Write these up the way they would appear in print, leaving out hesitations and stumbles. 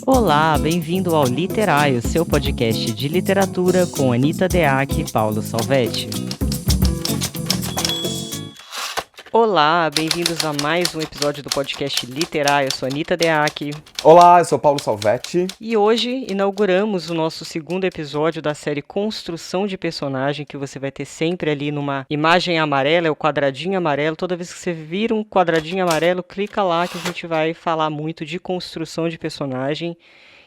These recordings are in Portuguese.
Olá, bem-vindo ao Literário, seu podcast de literatura com Anita Deac e Paulo Salvetti. Olá, bem-vindos a mais um episódio do podcast Literário. Eu sou Anita Deac. Olá, eu sou Paulo Salvetti. E hoje inauguramos o nosso segundo episódio da série Construção de Personagem, que você vai ter sempre ali numa imagem amarela, é o quadradinho amarelo. Toda vez que você vira um quadradinho amarelo, clica lá que a gente vai falar muito de construção de personagem.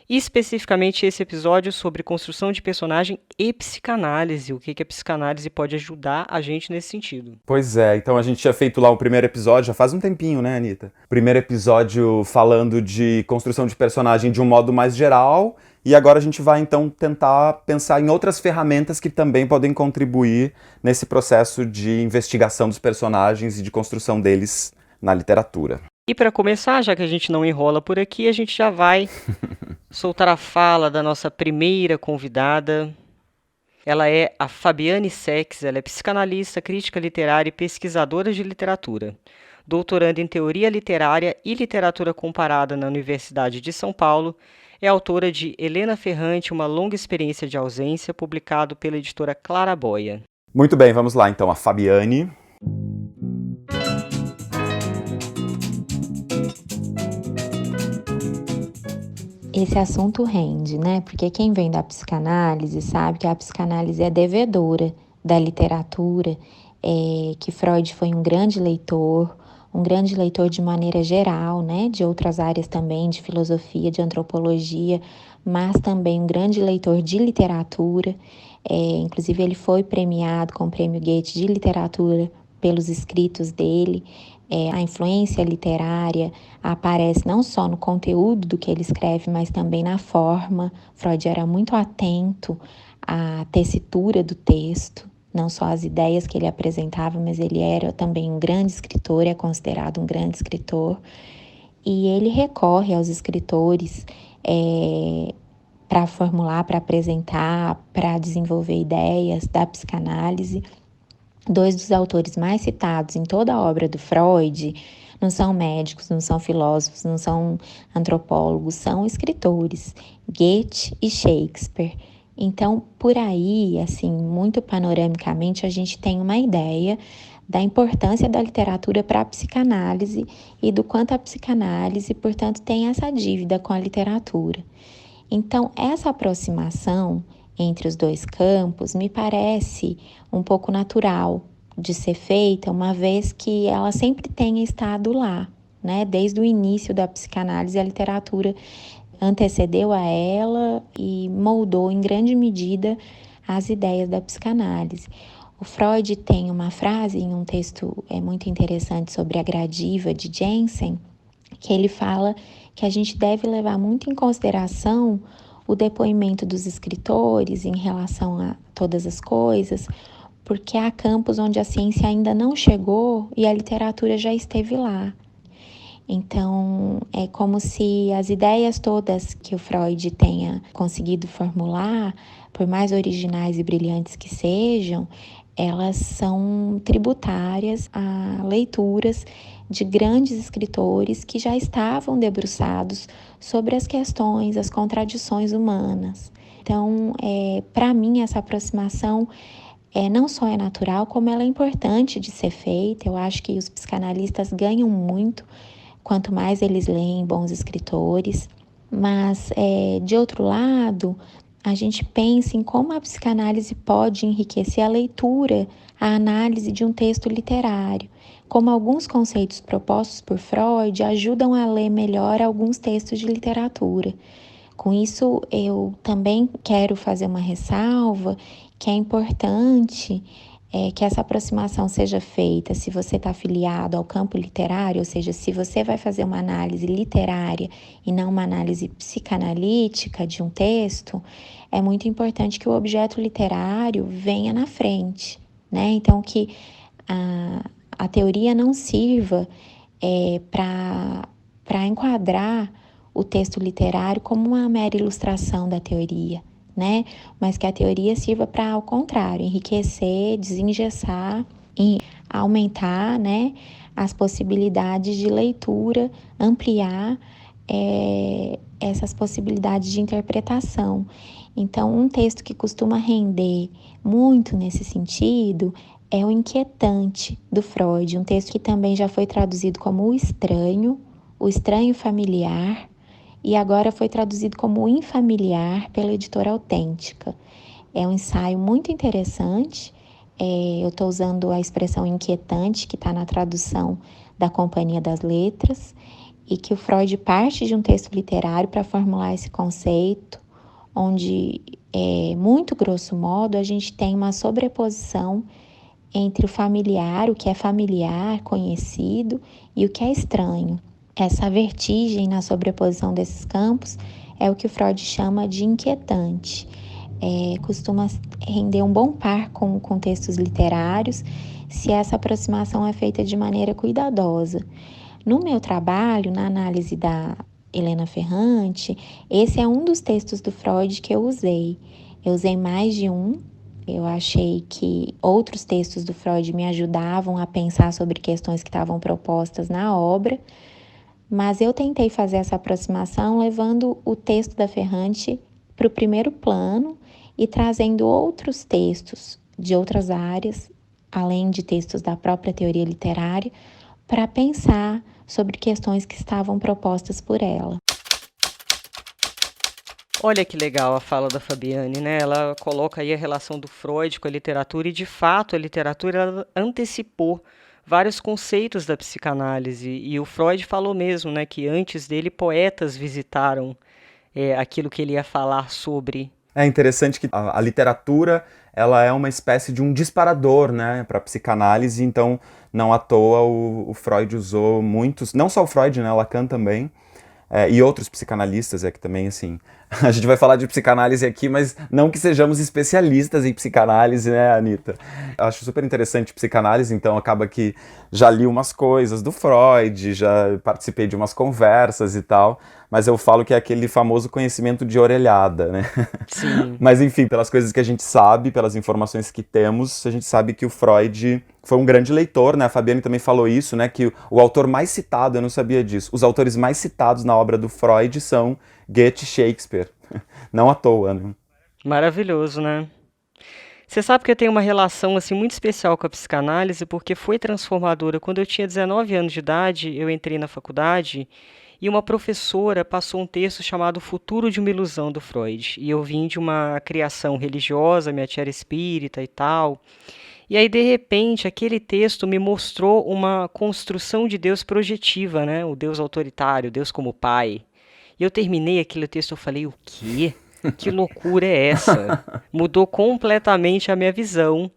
E especificamente esse episódio sobre construção de personagem e psicanálise, o que a psicanálise pode ajudar a gente nesse sentido. Pois é, então a gente tinha feito lá o primeiro episódio, já faz um tempinho, né, Anitta? Primeiro episódio falando de construção de personagem de um modo mais geral, e agora a gente vai então tentar pensar em outras ferramentas que também podem contribuir nesse processo de investigação dos personagens e de construção deles na literatura. E para começar, já que a gente não enrola por aqui, a gente já vai soltar a fala da nossa primeira convidada. Ela é a Fabiane Sex, ela é psicanalista, crítica literária e pesquisadora de literatura. Doutoranda em Teoria Literária e Literatura Comparada na Universidade de São Paulo, é autora de Helena Ferrante, Uma Longa Experiência de Ausência, publicado pela editora Claraboia. Muito bem, vamos lá então, a Fabiane. Esse assunto rende, né? Porque quem vem da psicanálise sabe que a psicanálise é devedora da literatura, que Freud foi um grande leitor de maneira geral, né? De outras áreas também, de filosofia, de antropologia, mas também um grande leitor de literatura. Inclusive, ele foi premiado com o Prêmio Goethe de Literatura pelos escritos dele. A influência literária aparece não só no conteúdo do que ele escreve, mas também na forma. Freud era muito atento à tessitura do texto, não só às ideias que ele apresentava, mas ele era também um grande escritor, é considerado um grande escritor. E ele recorre aos escritores para formular, para apresentar, para desenvolver ideias da psicanálise. Dois dos autores mais citados em toda a obra do Freud não são médicos, não são filósofos, não são antropólogos, são escritores, Goethe e Shakespeare. Então, por aí, assim, muito panoramicamente, a gente tem uma ideia da importância da literatura para a psicanálise e do quanto a psicanálise, portanto, tem essa dívida com a literatura. Então, essa aproximação entre os dois campos me parece um pouco natural de ser feita, uma vez que ela sempre tenha estado lá, né? Desde o início da psicanálise, a literatura antecedeu a ela e moldou em grande medida as ideias da psicanálise. O Freud tem uma frase em um texto muito interessante sobre a gradiva de Jensen, que ele fala que a gente deve levar muito em consideração o depoimento dos escritores em relação a todas as coisas, porque há campos onde a ciência ainda não chegou e a literatura já esteve lá. Então, é como se as ideias todas que o Freud tenha conseguido formular, por mais originais e brilhantes que sejam, elas são tributárias a leituras de grandes escritores que já estavam debruçados sobre as questões, as contradições humanas. Então, para mim, essa aproximação não só é natural, como ela é importante de ser feita. Eu acho que os psicanalistas ganham muito quanto mais eles leem bons escritores. Mas, de outro lado, a gente pensa em como a psicanálise pode enriquecer a leitura, a análise de um texto literário, como alguns conceitos propostos por Freud ajudam a ler melhor alguns textos de literatura. Com isso, eu também quero fazer uma ressalva que é importante que essa aproximação seja feita se você está afiliado ao campo literário, ou seja, se você vai fazer uma análise literária e não uma análise psicanalítica de um texto, é muito importante que o objeto literário venha na frente, né? Então, que a teoria não sirva para enquadrar o texto literário como uma mera ilustração da teoria, né? Mas que a teoria sirva para, ao contrário, enriquecer, desengessar e aumentar, né, as possibilidades de leitura, ampliar essas possibilidades de interpretação. Então, um texto que costuma render muito nesse sentido é O Inquietante, do Freud, um texto que também já foi traduzido como O Estranho Familiar, e agora foi traduzido como O Infamiliar pela editora Autêntica. É um ensaio muito interessante. Eu estou usando a expressão inquietante, que está na tradução da Companhia das Letras, e que o Freud parte de um texto literário para formular esse conceito, onde, muito grosso modo, a gente tem uma sobreposição entre o familiar, o que é familiar, conhecido, e o que é estranho. Essa vertigem na sobreposição desses campos é o que o Freud chama de inquietante. Costuma render um bom par com textos literários, se essa aproximação é feita de maneira cuidadosa. No meu trabalho, na análise da Helena Ferrante, esse é um dos textos do Freud que eu usei. Eu usei mais de um. Eu achei que outros textos do Freud me ajudavam a pensar sobre questões que estavam propostas na obra, mas eu tentei fazer essa aproximação levando o texto da Ferrante para o primeiro plano e trazendo outros textos de outras áreas, além de textos da própria teoria literária, para pensar sobre questões que estavam propostas por ela. Olha que legal a fala da Fabiane, né? Ela coloca aí a relação do Freud com a literatura e, de fato, a literatura ela antecipou vários conceitos da psicanálise. E o Freud falou mesmo, né, que antes dele poetas visitaram aquilo que ele ia falar sobre. É interessante que a literatura ela é uma espécie de um disparador, né, para a psicanálise, então não à toa o Freud usou muitos, não só o Freud, né, Lacan também, e outros psicanalistas, que também, assim, a gente vai falar de psicanálise aqui, mas não que sejamos especialistas em psicanálise, né, Anitta? Eu acho super interessante psicanálise, então acaba que já li umas coisas do Freud, já participei de umas conversas e tal, mas eu falo que é aquele famoso conhecimento de orelhada, né? Sim. Mas enfim, pelas coisas que a gente sabe, pelas informações que temos, a gente sabe que o Freud foi um grande leitor, né? A Fabiane também falou isso, né? Que o autor mais citado, eu não sabia disso, os autores mais citados na obra do Freud são Goethe e Shakespeare. Não à toa, né? Maravilhoso, né? Você sabe que eu tenho uma relação assim muito especial com a psicanálise porque foi transformadora. Quando eu tinha 19 anos de idade, eu entrei na faculdade e uma professora passou um texto chamado Futuro de uma Ilusão, do Freud. E eu vim de uma criação religiosa, minha tia era espírita e tal. E aí, de repente, aquele texto me mostrou uma construção de Deus projetiva, né? O Deus autoritário, Deus como pai. E eu terminei aquele texto e falei, o quê? Que loucura é essa? Mudou completamente a minha visão.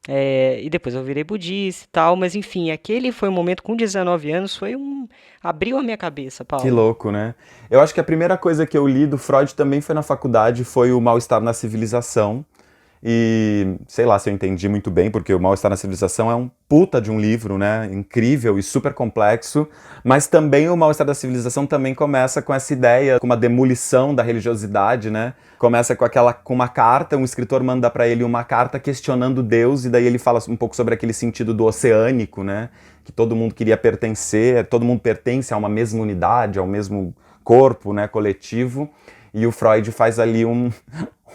E depois eu virei budista e tal, mas enfim, aquele foi um momento com 19 anos, abriu a minha cabeça, Paulo. Que louco, né? Eu acho que a primeira coisa que eu li do Freud também foi na faculdade, foi o Mal-Estar na Civilização. E sei lá se eu entendi muito bem, porque o Mal-Estar na Civilização é um puta de um livro, né? Incrível e super complexo, mas também o Mal-Estar da Civilização também começa com essa ideia, com uma demolição da religiosidade, né? Começa com uma carta, um escritor manda para ele uma carta questionando Deus, e daí ele fala um pouco sobre aquele sentido do oceânico, né? Que todo mundo queria pertencer, todo mundo pertence a uma mesma unidade, ao mesmo corpo, né, coletivo, e o Freud faz ali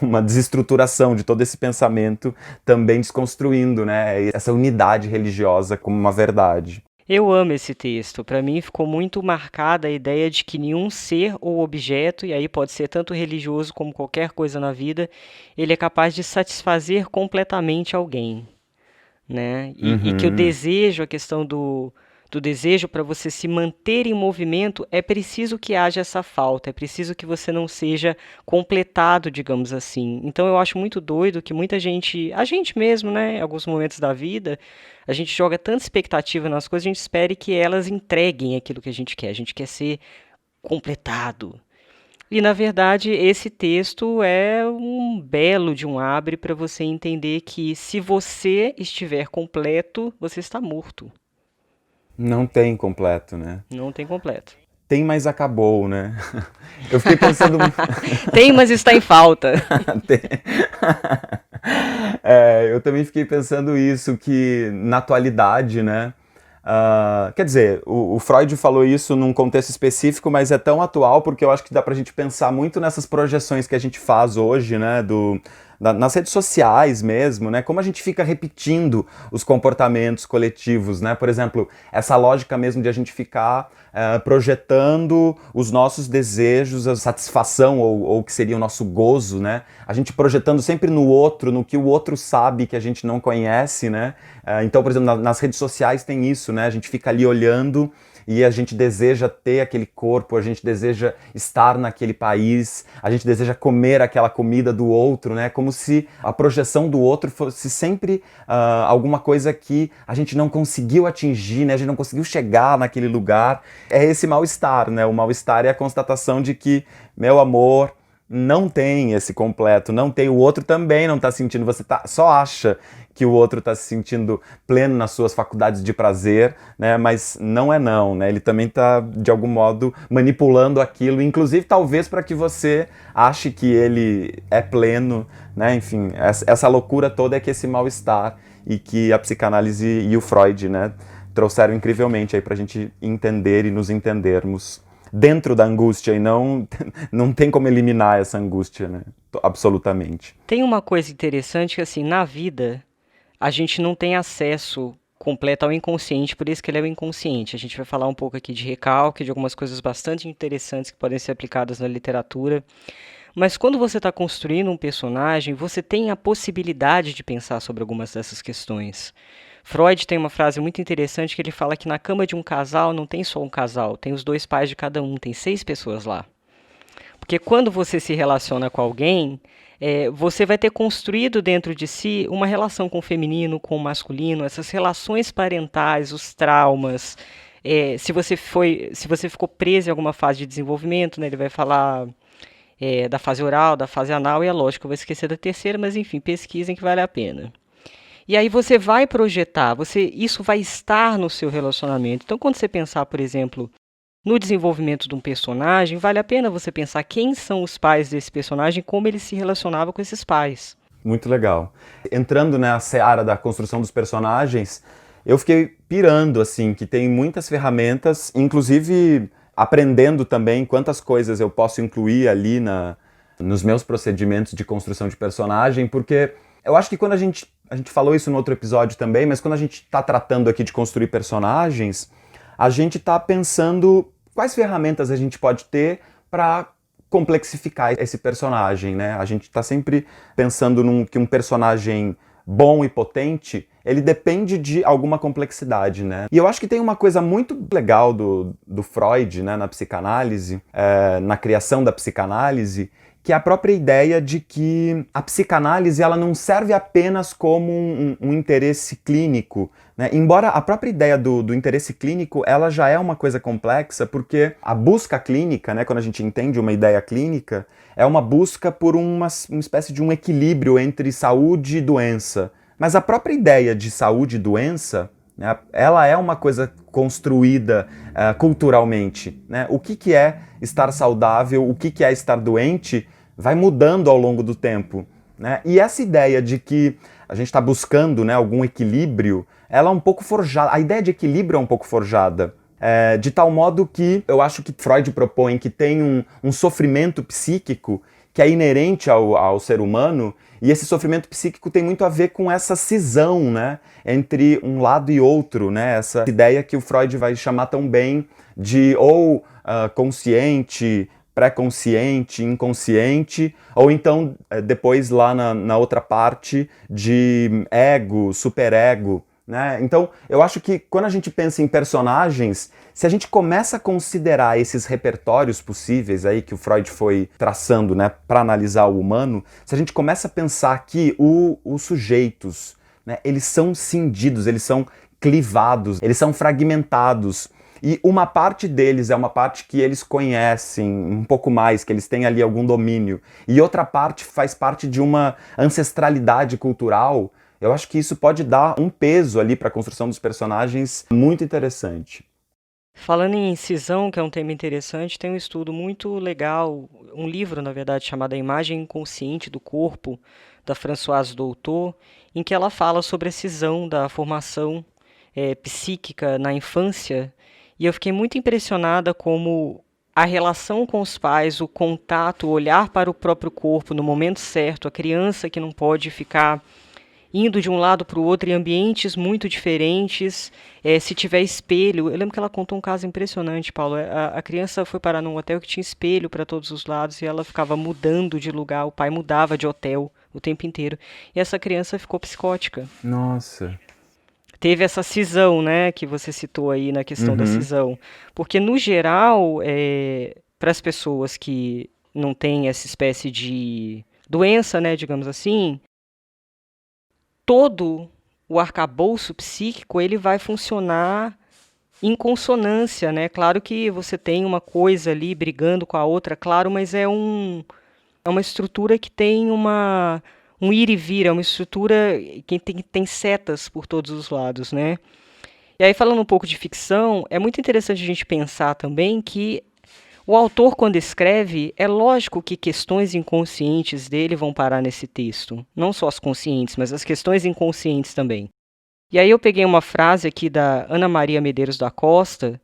uma desestruturação de todo esse pensamento, também desconstruindo, né, essa unidade religiosa como uma verdade. Eu amo esse texto. Para mim ficou muito marcada a ideia de que nenhum ser ou objeto, e aí pode ser tanto religioso como qualquer coisa na vida, ele é capaz de satisfazer completamente alguém, né? E que o desejo, a questão do desejo para você se manter em movimento, é preciso que haja essa falta, é preciso que você não seja completado, digamos assim. Então eu acho muito doido que muita gente, a gente mesmo, né, em alguns momentos da vida, a gente joga tanta expectativa nas coisas, a gente espera que elas entreguem aquilo que a gente quer ser completado. E, na verdade, esse texto é um belo de um abre para você entender que se você estiver completo, você está morto. Não tem completo, né? Não tem completo. Tem, mas acabou, né? Eu fiquei pensando... Tem, mas está em falta. Eu também fiquei pensando isso, que na atualidade, né, Quer dizer, o Freud falou isso num contexto específico, mas é tão atual porque eu acho que dá pra gente pensar muito nessas projeções que a gente faz hoje, né, nas redes sociais mesmo, né, como a gente fica repetindo os comportamentos coletivos, né, por exemplo, essa lógica mesmo de a gente ficar projetando os nossos desejos, a satisfação ou o que seria o nosso gozo, né, a gente projetando sempre no outro, no que o outro sabe que a gente não conhece, né. Então, por exemplo, nas redes sociais tem isso, né? A gente fica ali olhando e a gente deseja ter aquele corpo, a gente deseja estar naquele país, a gente deseja comer aquela comida do outro, né? Como se a projeção do outro fosse sempre alguma coisa que a gente não conseguiu atingir, né? A gente não conseguiu chegar naquele lugar. É esse mal-estar, né? O mal-estar é a constatação de que, meu amor, não tem esse completo, não tem, o outro também não está sentindo, você só acha que o outro está se sentindo pleno nas suas faculdades de prazer, né? Mas não é não, né? Ele também está, de algum modo, manipulando aquilo, inclusive talvez para que você ache que ele é pleno, né? Enfim, essa loucura toda é que esse mal-estar e que a psicanálise e o Freud, né, trouxeram incrivelmente aí para a gente entender e nos entendermos dentro da angústia e não tem como eliminar essa angústia, né? Absolutamente. Tem uma coisa interessante que, assim, na vida, a gente não tem acesso completo ao inconsciente, por isso que ele é o inconsciente. A gente vai falar um pouco aqui de recalque, de algumas coisas bastante interessantes que podem ser aplicadas na literatura. Mas quando você está construindo um personagem, você tem a possibilidade de pensar sobre algumas dessas questões. Freud tem uma frase muito interessante que ele fala que na cama de um casal não tem só um casal, tem os dois pais de cada um, tem 6 pessoas lá. Porque quando você se relaciona com alguém, você vai ter construído dentro de si uma relação com o feminino, com o masculino, essas relações parentais, os traumas. Se você ficou preso em alguma fase de desenvolvimento, né, ele vai falar da fase oral, da fase anal, e é lógico que eu vou esquecer da terceira, mas enfim, pesquisem que vale a pena. E aí você vai projetar, isso vai estar no seu relacionamento. Então, quando você pensar, por exemplo, no desenvolvimento de um personagem, vale a pena você pensar quem são os pais desse personagem, como ele se relacionava com esses pais. Muito legal. Entrando na seara da construção dos personagens, eu fiquei pirando, assim, que tem muitas ferramentas, inclusive aprendendo também quantas coisas eu posso incluir ali nos meus procedimentos de construção de personagem, porque eu acho que quando a gente falou isso no outro episódio também, mas quando a gente está tratando aqui de construir personagens, a gente está pensando quais ferramentas a gente pode ter para complexificar esse personagem, né? A gente está sempre pensando que um personagem bom e potente, ele depende de alguma complexidade, né? E eu acho que tem uma coisa muito legal do Freud, né, na psicanálise, na criação da psicanálise, que é a própria ideia de que a psicanálise ela não serve apenas como um interesse clínico, né? Embora a própria ideia do interesse clínico ela já é uma coisa complexa, porque a busca clínica, né, quando a gente entende uma ideia clínica, é uma busca por uma espécie de um equilíbrio entre saúde e doença. Mas a própria ideia de saúde e doença, né, ela é uma coisa construída culturalmente, né? O que é estar saudável, o que é estar doente, vai mudando ao longo do tempo, né? E essa ideia de que a gente está buscando, né, algum equilíbrio, ela é um pouco forjada. A ideia de equilíbrio é um pouco forjada. De tal modo que eu acho que Freud propõe que tem um sofrimento psíquico que é inerente ao ser humano, e esse sofrimento psíquico tem muito a ver com essa cisão, né, entre um lado e outro, né, essa ideia que o Freud vai chamar tão bem de ou consciente, pré-consciente, inconsciente, ou então depois lá na outra parte de ego, superego, né? Então, eu acho que quando a gente pensa em personagens, se a gente começa a considerar esses repertórios possíveis aí que o Freud foi traçando, né, para analisar o humano, se a gente começa a pensar que os sujeitos, né, eles são cindidos, eles são clivados, eles são fragmentados, e uma parte deles é uma parte que eles conhecem um pouco mais, que eles têm ali algum domínio, e outra parte faz parte de uma ancestralidade cultural. Eu acho que isso pode dar um peso ali para a construção dos personagens muito interessante. Falando em cisão, que é um tema interessante, tem um estudo muito legal, um livro, na verdade, chamado A Imagem Inconsciente do Corpo, da Françoise Doutor, em que ela fala sobre a cisão da formação psíquica na infância, e eu fiquei muito impressionada como a relação com os pais, o contato, o olhar para o próprio corpo no momento certo, a criança que não pode ficar indo de um lado para o outro em ambientes muito diferentes, se tiver espelho. Eu lembro que ela contou um caso impressionante, Paulo. A criança foi parar num hotel que tinha espelho para todos os lados e ela ficava mudando de lugar, o pai mudava de hotel o tempo inteiro. E essa criança ficou psicótica. Nossa. Teve essa cisão, né, que você citou aí na questão da Uhum. cisão. Porque, no geral, para as pessoas que não têm essa espécie de doença, né, digamos assim, todo o arcabouço psíquico ele vai funcionar em consonância, né? Claro que você tem uma coisa ali brigando com a outra, claro, mas é uma estrutura que tem um ir e vir, é uma estrutura que tem setas por todos os lados, né? E aí, falando um pouco de ficção, é muito interessante a gente pensar também que o autor, quando escreve, é lógico que questões inconscientes dele vão parar nesse texto. Não só as conscientes, mas as questões inconscientes também. E aí eu peguei uma frase aqui da Ana Maria Medeiros da Costa,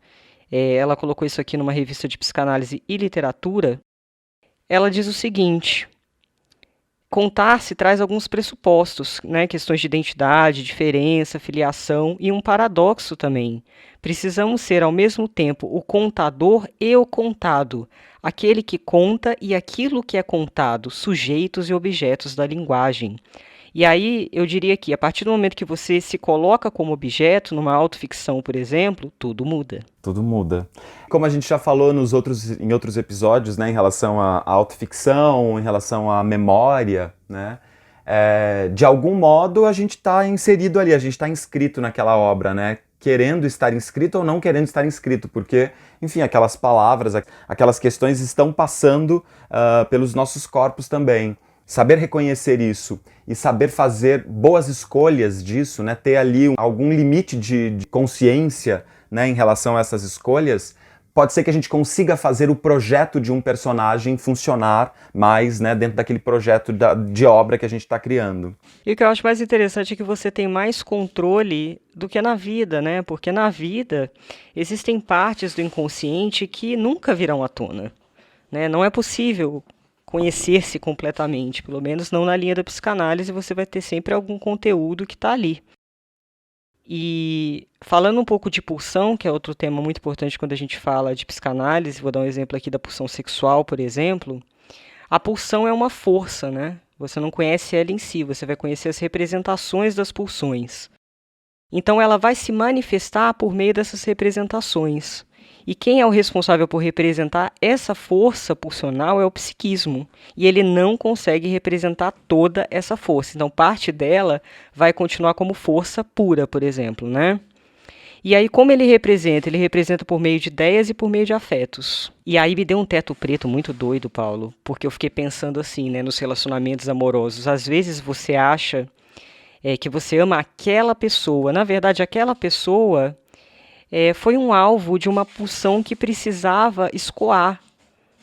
ela colocou isso aqui numa revista de psicanálise e literatura. Ela diz o seguinte: contar-se traz alguns pressupostos, né? Questões de identidade, diferença, filiação e um paradoxo também. Precisamos ser ao mesmo tempo o contador e o contado, aquele que conta e aquilo que é contado, sujeitos e objetos da linguagem. E aí eu diria que a partir do momento que você se coloca como objeto, numa autoficção, por exemplo, tudo muda. Tudo muda. Como a gente já falou em outros episódios, né, em relação à autoficção, em relação à memória, né, de algum modo a gente está inserido ali, a gente está inscrito naquela obra, né, querendo estar inscrito ou não querendo estar inscrito, porque, enfim, aquelas palavras, aquelas questões estão passando pelos nossos corpos também. Saber reconhecer isso e saber fazer boas escolhas disso, né, ter ali algum limite de consciência, né, em relação a essas escolhas, pode ser que a gente consiga fazer o projeto de um personagem funcionar mais, né, dentro daquele projeto de obra que a gente está criando. E o que eu acho mais interessante é que você tem mais controle do que na vida, né? Porque na vida existem partes do inconsciente que nunca virão à tona, né? Não é possível conhecer-se completamente, pelo menos não na linha da psicanálise, você vai ter sempre algum conteúdo que está ali. E falando um pouco de pulsão, que é outro tema muito importante quando a gente fala de psicanálise, vou dar um exemplo aqui da pulsão sexual, por exemplo. A pulsão é uma força, né? Você não conhece ela em si, você vai conhecer as representações das pulsões. Então ela vai se manifestar por meio dessas representações. E quem é o responsável por representar essa força pulsional é o psiquismo. E ele não consegue representar toda essa força. Então parte dela vai continuar como força pura, por exemplo, né? E aí, como ele representa? Ele representa por meio de ideias e por meio de afetos. E aí me deu um teto preto muito doido, Paulo, porque eu fiquei pensando assim, né, nos relacionamentos amorosos. Às vezes você acha que você ama aquela pessoa. Na verdade, aquela pessoa foi um alvo de uma pulsão que precisava escoar,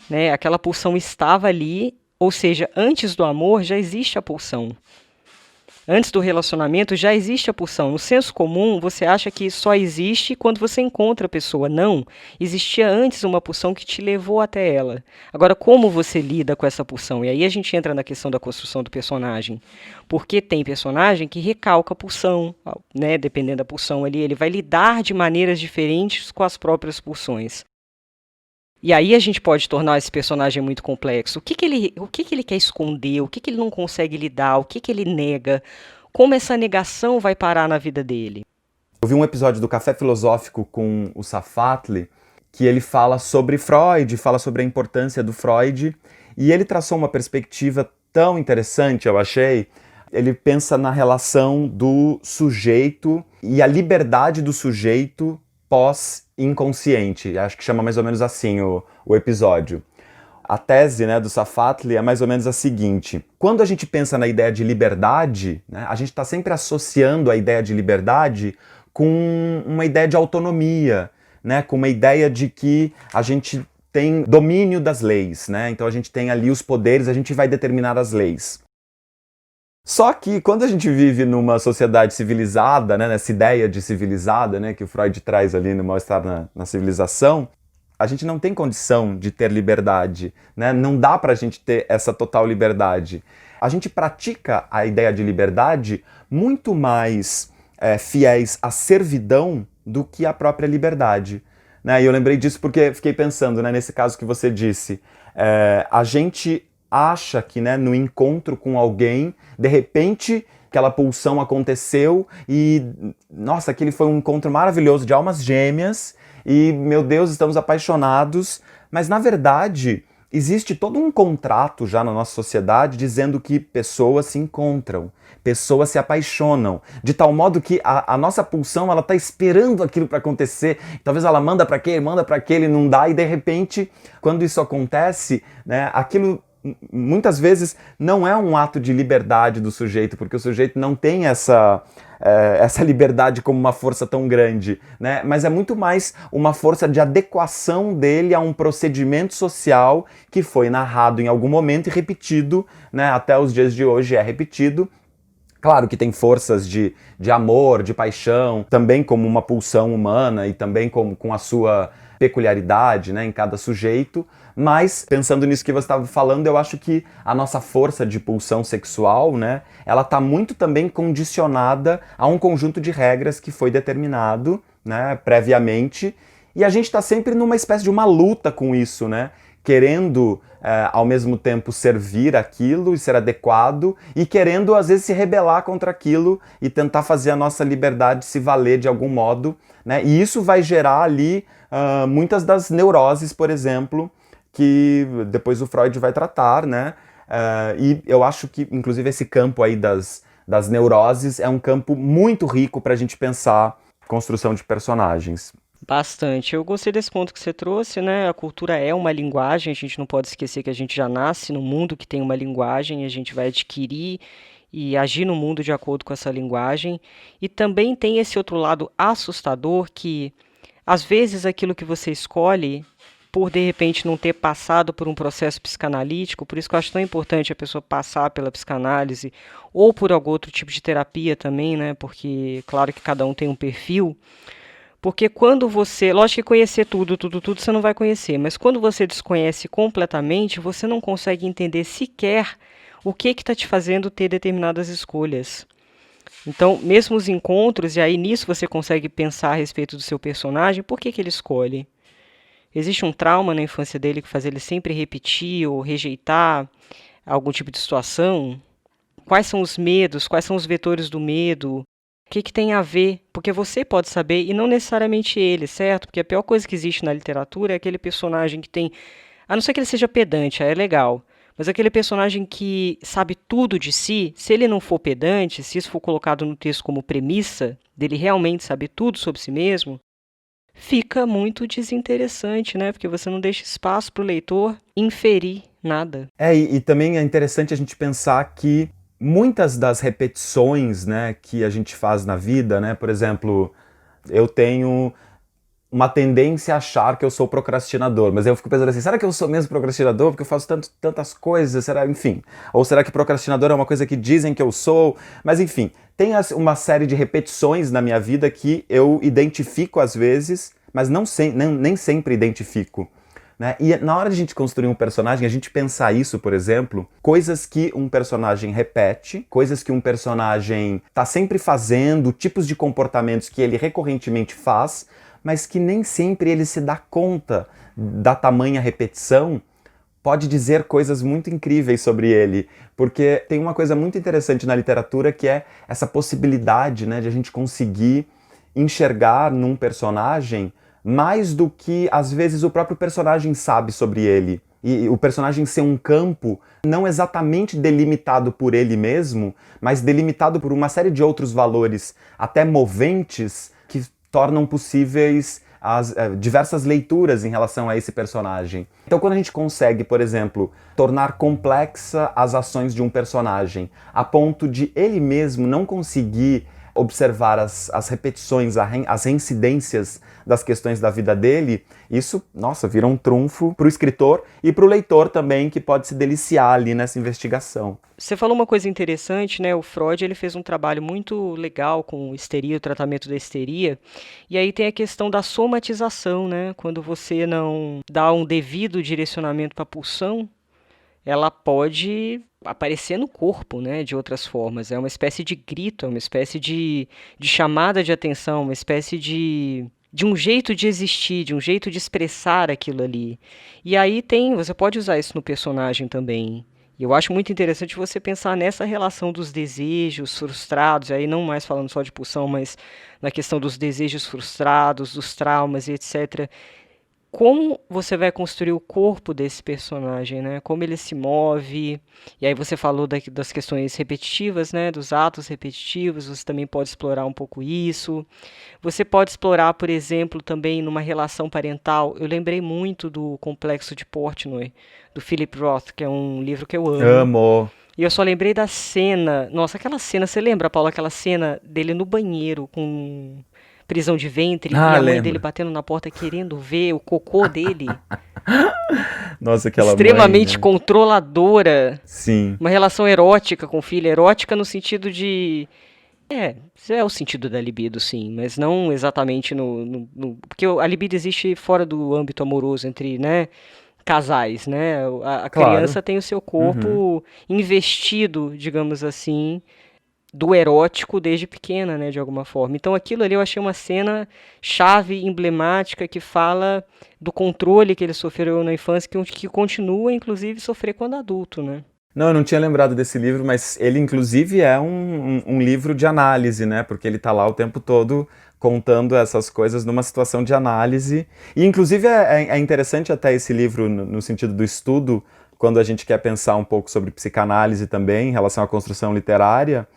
né? Aquela pulsão estava ali, ou seja, antes do amor já existe a pulsão. Antes do relacionamento já existe a pulsão. No senso comum, você acha que só existe quando você encontra a pessoa. Não. Existia antes uma pulsão que te levou até ela. Agora, como você lida com essa pulsão? E aí a gente entra na questão da construção do personagem. Porque tem personagem que recalca a pulsão, né? Dependendo da pulsão ali, ele vai lidar de maneiras diferentes com as próprias pulsões. E aí a gente pode tornar esse personagem muito complexo. O que ele quer esconder? O que ele não consegue lidar? O que ele nega? Como essa negação vai parar na vida dele? Eu vi um episódio do Café Filosófico com o Safatli, que ele fala sobre Freud, fala sobre a importância do Freud, e ele traçou uma perspectiva tão interessante, eu achei. Ele pensa na relação do sujeito e a liberdade do sujeito pós-inconsciente. Acho que chama mais ou menos assim o episódio. A tese, né, do Safatli é mais ou menos a seguinte: quando a gente pensa na ideia de liberdade, né, a gente está sempre associando a ideia de liberdade com uma ideia de autonomia, né, com uma ideia de que a gente tem domínio das leis, né? Então a gente tem ali os poderes, a gente vai determinar as leis. Só que quando a gente vive numa sociedade civilizada, né, nessa ideia de civilizada, né, que o Freud traz ali no Mal-Estar na Civilização, a gente não tem condição de ter liberdade, né? Não dá pra gente ter essa total liberdade. A gente pratica a ideia de liberdade muito mais fiéis à servidão do que à própria liberdade. Né? E eu lembrei disso porque fiquei pensando, né, nesse caso que você disse. A gente acha que, né, no encontro com alguém, de repente, aquela pulsão aconteceu e, nossa, aquele foi um encontro maravilhoso de almas gêmeas e, meu Deus, estamos apaixonados. Mas, na verdade, existe todo um contrato já na nossa sociedade dizendo que pessoas se encontram, pessoas se apaixonam, de tal modo que a nossa pulsão, ela está esperando aquilo para acontecer. Talvez ela manda para aquele, não dá, e de repente, quando isso acontece, né, aquilo muitas vezes não é um ato de liberdade do sujeito, porque o sujeito não tem essa liberdade como uma força tão grande, né? Mas é muito mais uma força de adequação dele a um procedimento social que foi narrado em algum momento e repetido, né? Até os dias de hoje é repetido. Claro que tem forças de amor, de paixão, também como uma pulsão humana e também com a sua peculiaridade, né, em cada sujeito, mas pensando nisso que você estava falando, eu acho que a nossa força de pulsão sexual, né, ela está muito também condicionada a um conjunto de regras que foi determinado, né, previamente, e a gente está sempre numa espécie de uma luta com isso, né, querendo ao mesmo tempo servir aquilo e ser adequado e querendo às vezes se rebelar contra aquilo e tentar fazer a nossa liberdade se valer de algum modo, né? E isso vai gerar ali muitas das neuroses, por exemplo, que depois o Freud vai tratar, né? E eu acho que inclusive esse campo aí das neuroses é um campo muito rico para a gente pensar construção de personagens. Bastante. Eu gostei desse ponto que você trouxe, né? A cultura é uma linguagem, a gente não pode esquecer que a gente já nasce num mundo que tem uma linguagem, a gente vai adquirir e agir no mundo de acordo com essa linguagem. E também tem esse outro lado assustador que, às vezes, aquilo que você escolhe, por de repente não ter passado por um processo psicanalítico, por isso que eu acho tão importante a pessoa passar pela psicanálise ou por algum outro tipo de terapia também, né? Porque, claro que cada um tem um perfil. Porque quando você, lógico que conhecer tudo você não vai conhecer, mas quando você desconhece completamente, você não consegue entender sequer o que está te fazendo ter determinadas escolhas. Então, mesmo os encontros, e aí nisso você consegue pensar a respeito do seu personagem, por que ele escolhe? Existe um trauma na infância dele que faz ele sempre repetir ou rejeitar algum tipo de situação? Quais são os medos? Quais são os vetores do medo? O que tem a ver? Porque você pode saber e não necessariamente ele, certo? Porque a pior coisa que existe na literatura é aquele personagem que tem... A não ser que ele seja pedante, aí é legal. Mas aquele personagem que sabe tudo de si, se ele não for pedante, se isso for colocado no texto como premissa, dele realmente saber tudo sobre si mesmo, fica muito desinteressante, né? Porque você não deixa espaço para o leitor inferir nada. E também é interessante a gente pensar que muitas das repetições, né, que a gente faz na vida, né, por exemplo, eu tenho uma tendência a achar que eu sou procrastinador, mas eu fico pensando assim, será que eu sou mesmo procrastinador porque eu faço tantas coisas, será, enfim, ou será que procrastinador é uma coisa que dizem que eu sou, mas enfim, tem uma série de repetições na minha vida que eu identifico às vezes, mas nem sempre identifico. Né? E na hora de a gente construir um personagem, a gente pensar isso, por exemplo, coisas que um personagem repete, coisas que um personagem está sempre fazendo, tipos de comportamentos que ele recorrentemente faz, mas que nem sempre ele se dá conta da tamanha repetição, pode dizer coisas muito incríveis sobre ele, porque tem uma coisa muito interessante na literatura que é essa possibilidade, né, de a gente conseguir enxergar num personagem mais do que, às vezes, o próprio personagem sabe sobre ele. E o personagem ser um campo não exatamente delimitado por ele mesmo, mas delimitado por uma série de outros valores, até moventes, que tornam possíveis as diversas leituras em relação a esse personagem. Então, quando a gente consegue, por exemplo, tornar complexa as ações de um personagem, a ponto de ele mesmo não conseguir observar as repetições, as reincidências das questões da vida dele, isso, nossa, vira um trunfo para o escritor e para o leitor também, que pode se deliciar ali nessa investigação. Você falou uma coisa interessante, né? O Freud ele fez um trabalho muito legal com histeria, o tratamento da histeria. E aí tem a questão da somatização, né? Quando você não dá um devido direcionamento para a pulsão, ela pode aparecer no corpo, né? De outras formas. É uma espécie de grito, é uma espécie de chamada de atenção, uma espécie de um jeito de existir, de um jeito de expressar aquilo ali. E aí você pode usar isso no personagem também. E eu acho muito interessante você pensar nessa relação dos desejos frustrados, aí não mais falando só de pulsão, mas na questão dos desejos frustrados, dos traumas e etc. Como você vai construir o corpo desse personagem, né? Como ele se move. E aí você falou das questões repetitivas, né? Dos atos repetitivos, você também pode explorar um pouco isso. Você pode explorar, por exemplo, também numa relação parental. Eu lembrei muito do Complexo de Portnoy, do Philip Roth, que é um livro que eu amo. Amo. E eu só lembrei da cena. Nossa, aquela cena, você lembra, Paulo, aquela cena dele no banheiro com prisão de ventre e a mãe lembro. dele batendo na porta querendo ver o cocô dele? Nossa, aquela Extremamente mãe, né? controladora. Sim. Uma relação erótica com o filho. Erótica no sentido de... Isso é o sentido da libido, sim, mas não exatamente porque a libido existe fora do âmbito amoroso entre, né, casais, né? A Claro. criança tem o seu corpo investido, digamos assim, do erótico desde pequena, né, de alguma forma. Então aquilo ali eu achei uma cena chave, emblemática, que fala do controle que ele sofreu na infância, que continua, inclusive, sofrer quando adulto, né? Não, eu não tinha lembrado desse livro, mas ele inclusive é um livro de análise, né? Porque ele tá lá o tempo todo contando essas coisas numa situação de análise. E inclusive é interessante até esse livro no sentido do estudo, quando a gente quer pensar um pouco sobre psicanálise também, em relação à construção literária,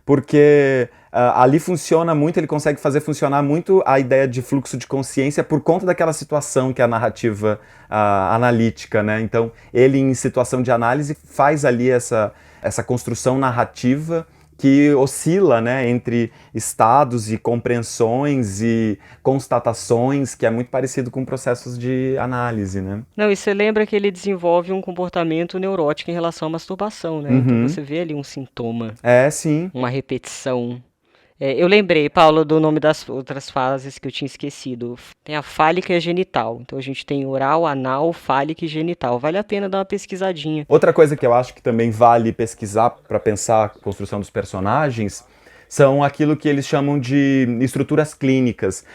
porque ali funciona muito, ele consegue fazer funcionar muito a ideia de fluxo de consciência por conta daquela situação que é a narrativa analítica, né? Então, ele em situação de análise faz ali essa construção narrativa que oscila, né, entre estados e compreensões e constatações, que é muito parecido com processos de análise, né? Não, e você lembra que ele desenvolve um comportamento neurótico em relação à masturbação, né? Então você vê ali um sintoma, Sim. uma repetição. Eu lembrei, Paulo, do nome das outras fases que eu tinha esquecido. Tem a fálica e a genital. Então a gente tem oral, anal, fálica e genital. Vale a pena dar uma pesquisadinha. Outra coisa que eu acho que também vale pesquisar para pensar a construção dos personagens são aquilo que eles chamam de estruturas clínicas.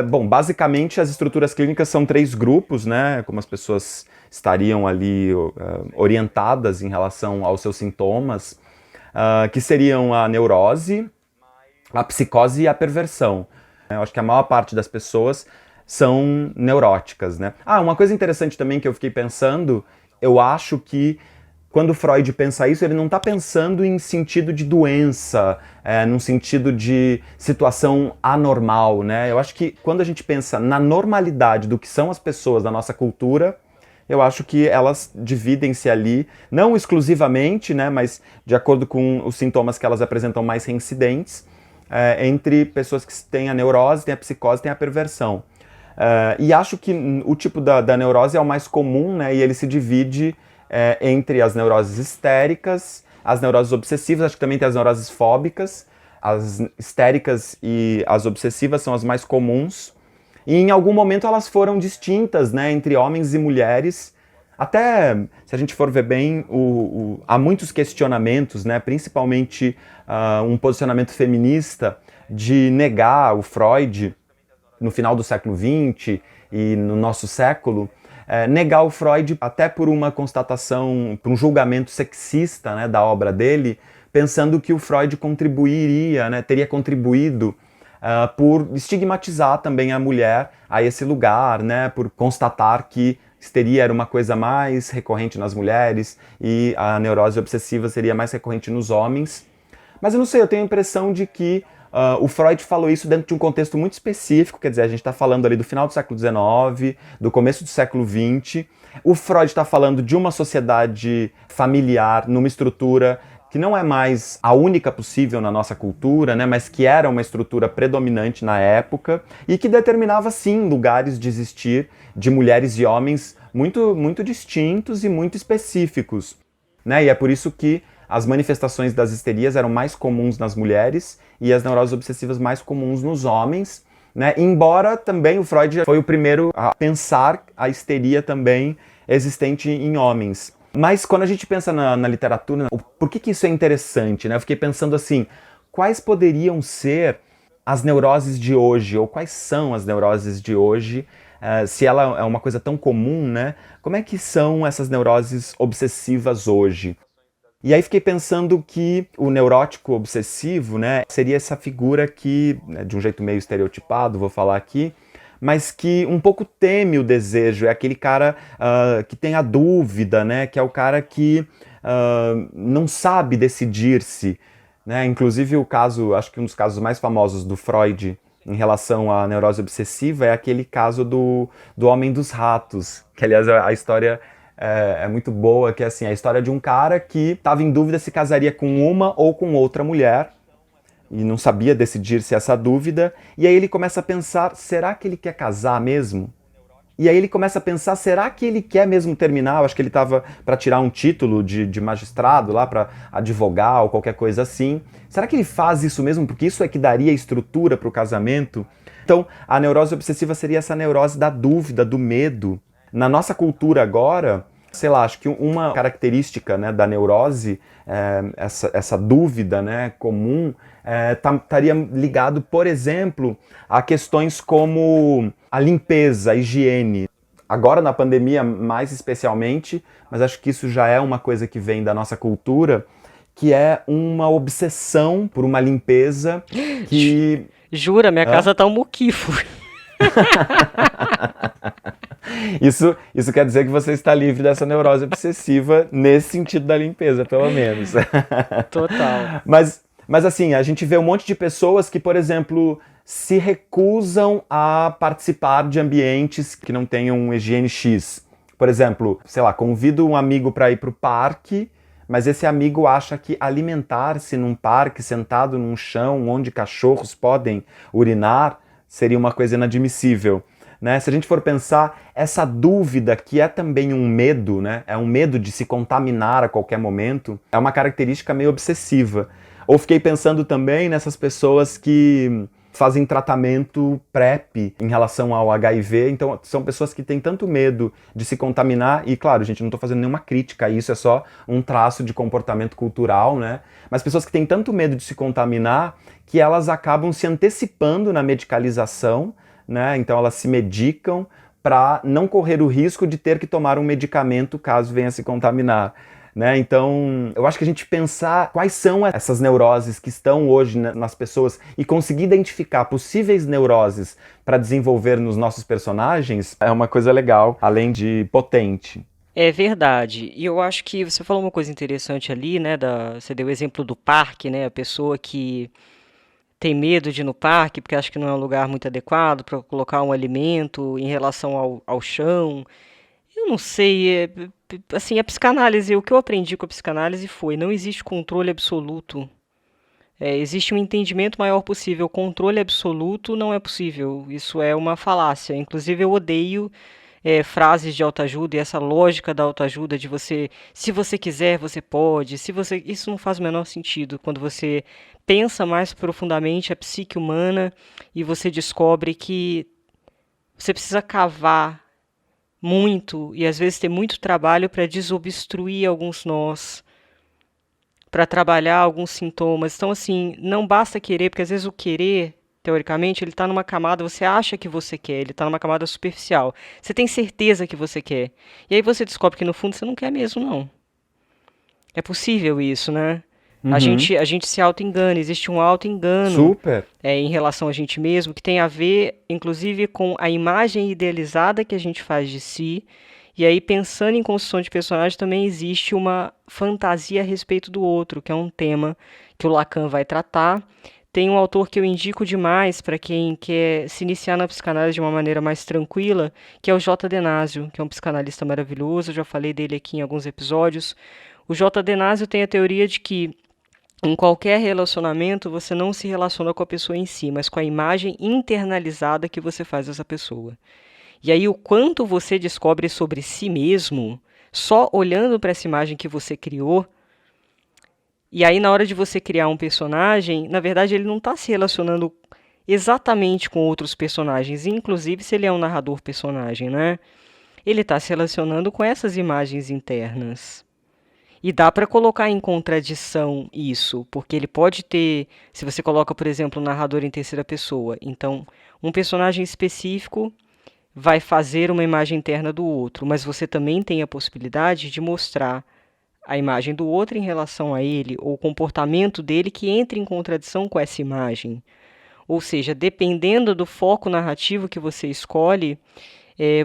Bom, basicamente as estruturas clínicas são 3 grupos, né? Como as pessoas estariam ali orientadas em relação aos seus sintomas, que seriam a neurose, a psicose e a perversão. Eu acho que a maior parte das pessoas são neuróticas, né? Uma coisa interessante também que eu fiquei pensando, eu acho que quando Freud pensa isso, ele não está pensando em sentido de doença, num sentido de situação anormal, né? Eu acho que quando a gente pensa na normalidade do que são as pessoas da nossa cultura, eu acho que elas dividem-se ali, não exclusivamente, né, mas de acordo com os sintomas que elas apresentam mais reincidentes, entre pessoas que têm a neurose, têm a psicose, têm a perversão. E acho que o tipo da neurose é o mais comum, né, e ele se divide entre as neuroses histéricas, as neuroses obsessivas, acho que também tem as neuroses fóbicas. As histéricas e as obsessivas são as mais comuns. E em algum momento elas foram distintas, né, entre homens e mulheres. Até, se a gente for ver bem, há muitos questionamentos, né, principalmente um posicionamento feminista de negar o Freud no final do século XX e no nosso século, negar o Freud até por uma constatação, por um julgamento sexista, né, da obra dele, pensando que o Freud contribuiria, né, teria contribuído por estigmatizar também a mulher a esse lugar, né, por constatar que histeria era uma coisa mais recorrente nas mulheres e a neurose obsessiva seria mais recorrente nos homens. Mas eu não sei, eu tenho a impressão de que o Freud falou isso dentro de um contexto muito específico, quer dizer, a gente está falando ali do final do século XIX, do começo do século XX. O Freud está falando de uma sociedade familiar, numa estrutura que não é mais a única possível na nossa cultura, né, mas que era uma estrutura predominante na época e que determinava, sim, lugares de existir de mulheres e homens muito, muito distintos e muito específicos, né? E é por isso que as manifestações das histerias eram mais comuns nas mulheres e as neuroses obsessivas mais comuns nos homens, né? Embora também o Freud foi o primeiro a pensar a histeria também existente em homens. Mas quando a gente pensa na literatura, por que isso é interessante, né? Eu fiquei pensando assim, quais poderiam ser as neuroses de hoje, ou quais são as neuroses de hoje, se ela é uma coisa tão comum, né? Como é que são essas neuroses obsessivas hoje? E aí fiquei pensando que o neurótico obsessivo, né, seria essa figura que, né, de um jeito meio estereotipado, vou falar aqui, mas que um pouco teme o desejo, é aquele cara que tem a dúvida, né, que é o cara que não sabe decidir-se, né, inclusive o caso, acho que um dos casos mais famosos do Freud em relação à neurose obsessiva é aquele caso do Homem dos Ratos, que aliás a história é muito boa, que é assim, a história de um cara que estava em dúvida se casaria com uma ou com outra mulher, e não sabia decidir-se essa dúvida, e aí ele começa a pensar, será que ele quer casar mesmo? E aí ele começa a pensar, será que ele quer mesmo terminar? Eu acho que ele estava para tirar um título de magistrado lá, para advogar ou qualquer coisa assim. Será que ele faz isso mesmo? Porque isso é que daria estrutura para o casamento? Então, a neurose obsessiva seria essa neurose da dúvida, do medo. Na nossa cultura agora, sei lá, acho que uma característica, né, da neurose, essa dúvida, né, comum, estaria ligado, por exemplo, a questões como a limpeza, a higiene. Agora na pandemia mais especialmente, mas acho que isso já é uma coisa que vem da nossa cultura, que é uma obsessão por uma limpeza que... Jura, minha casa tá um muquifo. Isso quer dizer que você está livre dessa neurose obsessiva nesse sentido da limpeza, pelo menos. Total. Mas assim, a gente vê um monte de pessoas que, por exemplo, se recusam a participar de ambientes que não tenham higiene X. Por exemplo, sei lá, convido um amigo para ir para o parque, mas esse amigo acha que alimentar-se num parque, sentado num chão onde cachorros podem urinar, seria uma coisa inadmissível. Né? Se a gente for pensar, essa dúvida que é também um medo, né? É um medo de se contaminar a qualquer momento, é uma característica meio obsessiva. Ou fiquei pensando também nessas pessoas que fazem tratamento PrEP em relação ao HIV, então são pessoas que têm tanto medo de se contaminar, e claro, gente, não estou fazendo nenhuma crítica a isso, é só um traço de comportamento cultural, né? Mas pessoas que têm tanto medo de se contaminar que elas acabam se antecipando na medicalização, né? Então elas se medicam para não correr o risco de ter que tomar um medicamento caso venha se contaminar. Né? Então, eu acho que a gente pensar quais são essas neuroses que estão hoje nas pessoas e conseguir identificar possíveis neuroses para desenvolver nos nossos personagens é uma coisa legal, além de potente. É verdade. E eu acho que você falou uma coisa interessante ali, né? Você deu o exemplo do parque, né? A pessoa que tem medo de ir no parque porque acha que não é um lugar muito adequado para colocar um alimento em relação ao chão. Eu não sei, assim, a psicanálise, o que eu aprendi com a psicanálise foi, não existe controle absoluto. Existe um entendimento maior possível. Controle absoluto não é possível. Isso é uma falácia. Inclusive, eu odeio frases de autoajuda e essa lógica da autoajuda de você, se você quiser, você pode. Isso não faz o menor sentido. Quando você pensa mais profundamente a psique humana e você descobre que você precisa cavar muito e às vezes ter muito trabalho para desobstruir alguns nós, para trabalhar alguns sintomas. Então, assim, não basta querer, porque às vezes o querer, teoricamente, ele está numa camada, você acha que você quer, ele está numa camada superficial. Você tem certeza que você quer. E aí você descobre que no fundo você não quer mesmo, não. É possível isso, né? A gente se auto-engana, existe um auto-engano Super. Em relação a gente mesmo, que tem a ver, inclusive, com a imagem idealizada que a gente faz de si. E aí, pensando em construção de personagem, também existe uma fantasia a respeito do outro, que é um tema que o Lacan vai tratar. Tem um autor que eu indico demais para quem quer se iniciar na psicanálise de uma maneira mais tranquila, que é o J. Denásio, que é um psicanalista maravilhoso, eu já falei dele aqui em alguns episódios. O J. Denazio tem a teoria de que em qualquer relacionamento você não se relaciona com a pessoa em si, mas com a imagem internalizada que você faz dessa pessoa. E aí o quanto você descobre sobre si mesmo só olhando para essa imagem que você criou. E aí na hora de você criar um personagem, na verdade ele não está se relacionando exatamente com outros personagens, inclusive se ele é um narrador personagem, né? Ele está se relacionando com essas imagens internas. E dá para colocar em contradição isso, porque ele pode ter, se você coloca, por exemplo, um narrador em terceira pessoa, então um personagem específico vai fazer uma imagem interna do outro, mas você também tem a possibilidade de mostrar a imagem do outro em relação a ele, ou o comportamento dele que entra em contradição com essa imagem. Ou seja, dependendo do foco narrativo que você escolhe,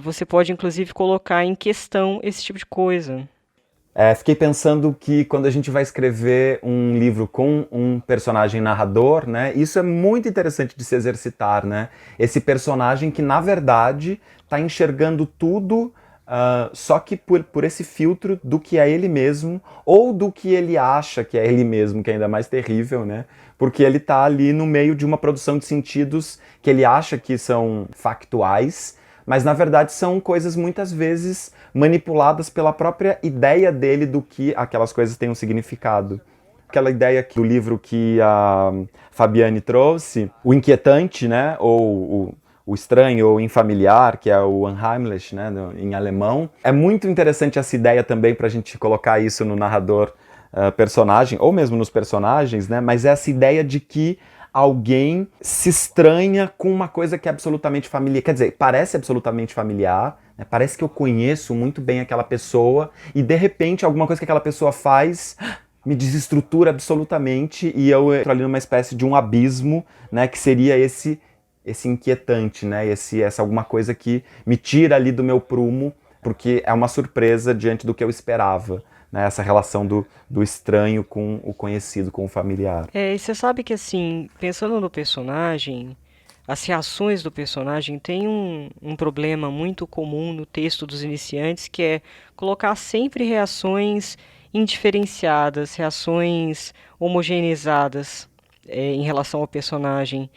você pode inclusive colocar em questão esse tipo de coisa. Fiquei pensando que quando a gente vai escrever um livro com um personagem narrador, né, isso é muito interessante de se exercitar, né? Esse personagem que, na verdade, está enxergando tudo, só que por esse filtro do que é ele mesmo, ou do que ele acha que é ele mesmo, que é ainda mais terrível, né? Porque ele está ali no meio de uma produção de sentidos que ele acha que são factuais, mas na verdade são coisas muitas vezes manipuladas pela própria ideia dele do que aquelas coisas têm um significado. Aquela ideia do livro que a Fabiane trouxe, o inquietante, né, ou o estranho ou infamiliar, que é o unheimlich, né, em alemão. É muito interessante essa ideia também para a gente colocar isso no narrador personagem, ou mesmo nos personagens, né, mas essa ideia de que alguém se estranha com uma coisa que é absolutamente familiar. Quer dizer, parece absolutamente familiar, né? Parece que eu conheço muito bem aquela pessoa e de repente alguma coisa que aquela pessoa faz me desestrutura absolutamente e eu entro ali numa espécie de um abismo, né, que seria esse inquietante, né, essa alguma coisa que me tira ali do meu prumo, porque é uma surpresa diante do que eu esperava. Né, essa relação do estranho com o conhecido, com o familiar. E você sabe que, assim, pensando no personagem, as reações do personagem têm um problema muito comum no texto dos iniciantes, que é colocar sempre reações indiferenciadas, reações homogeneizadas em relação ao personagem.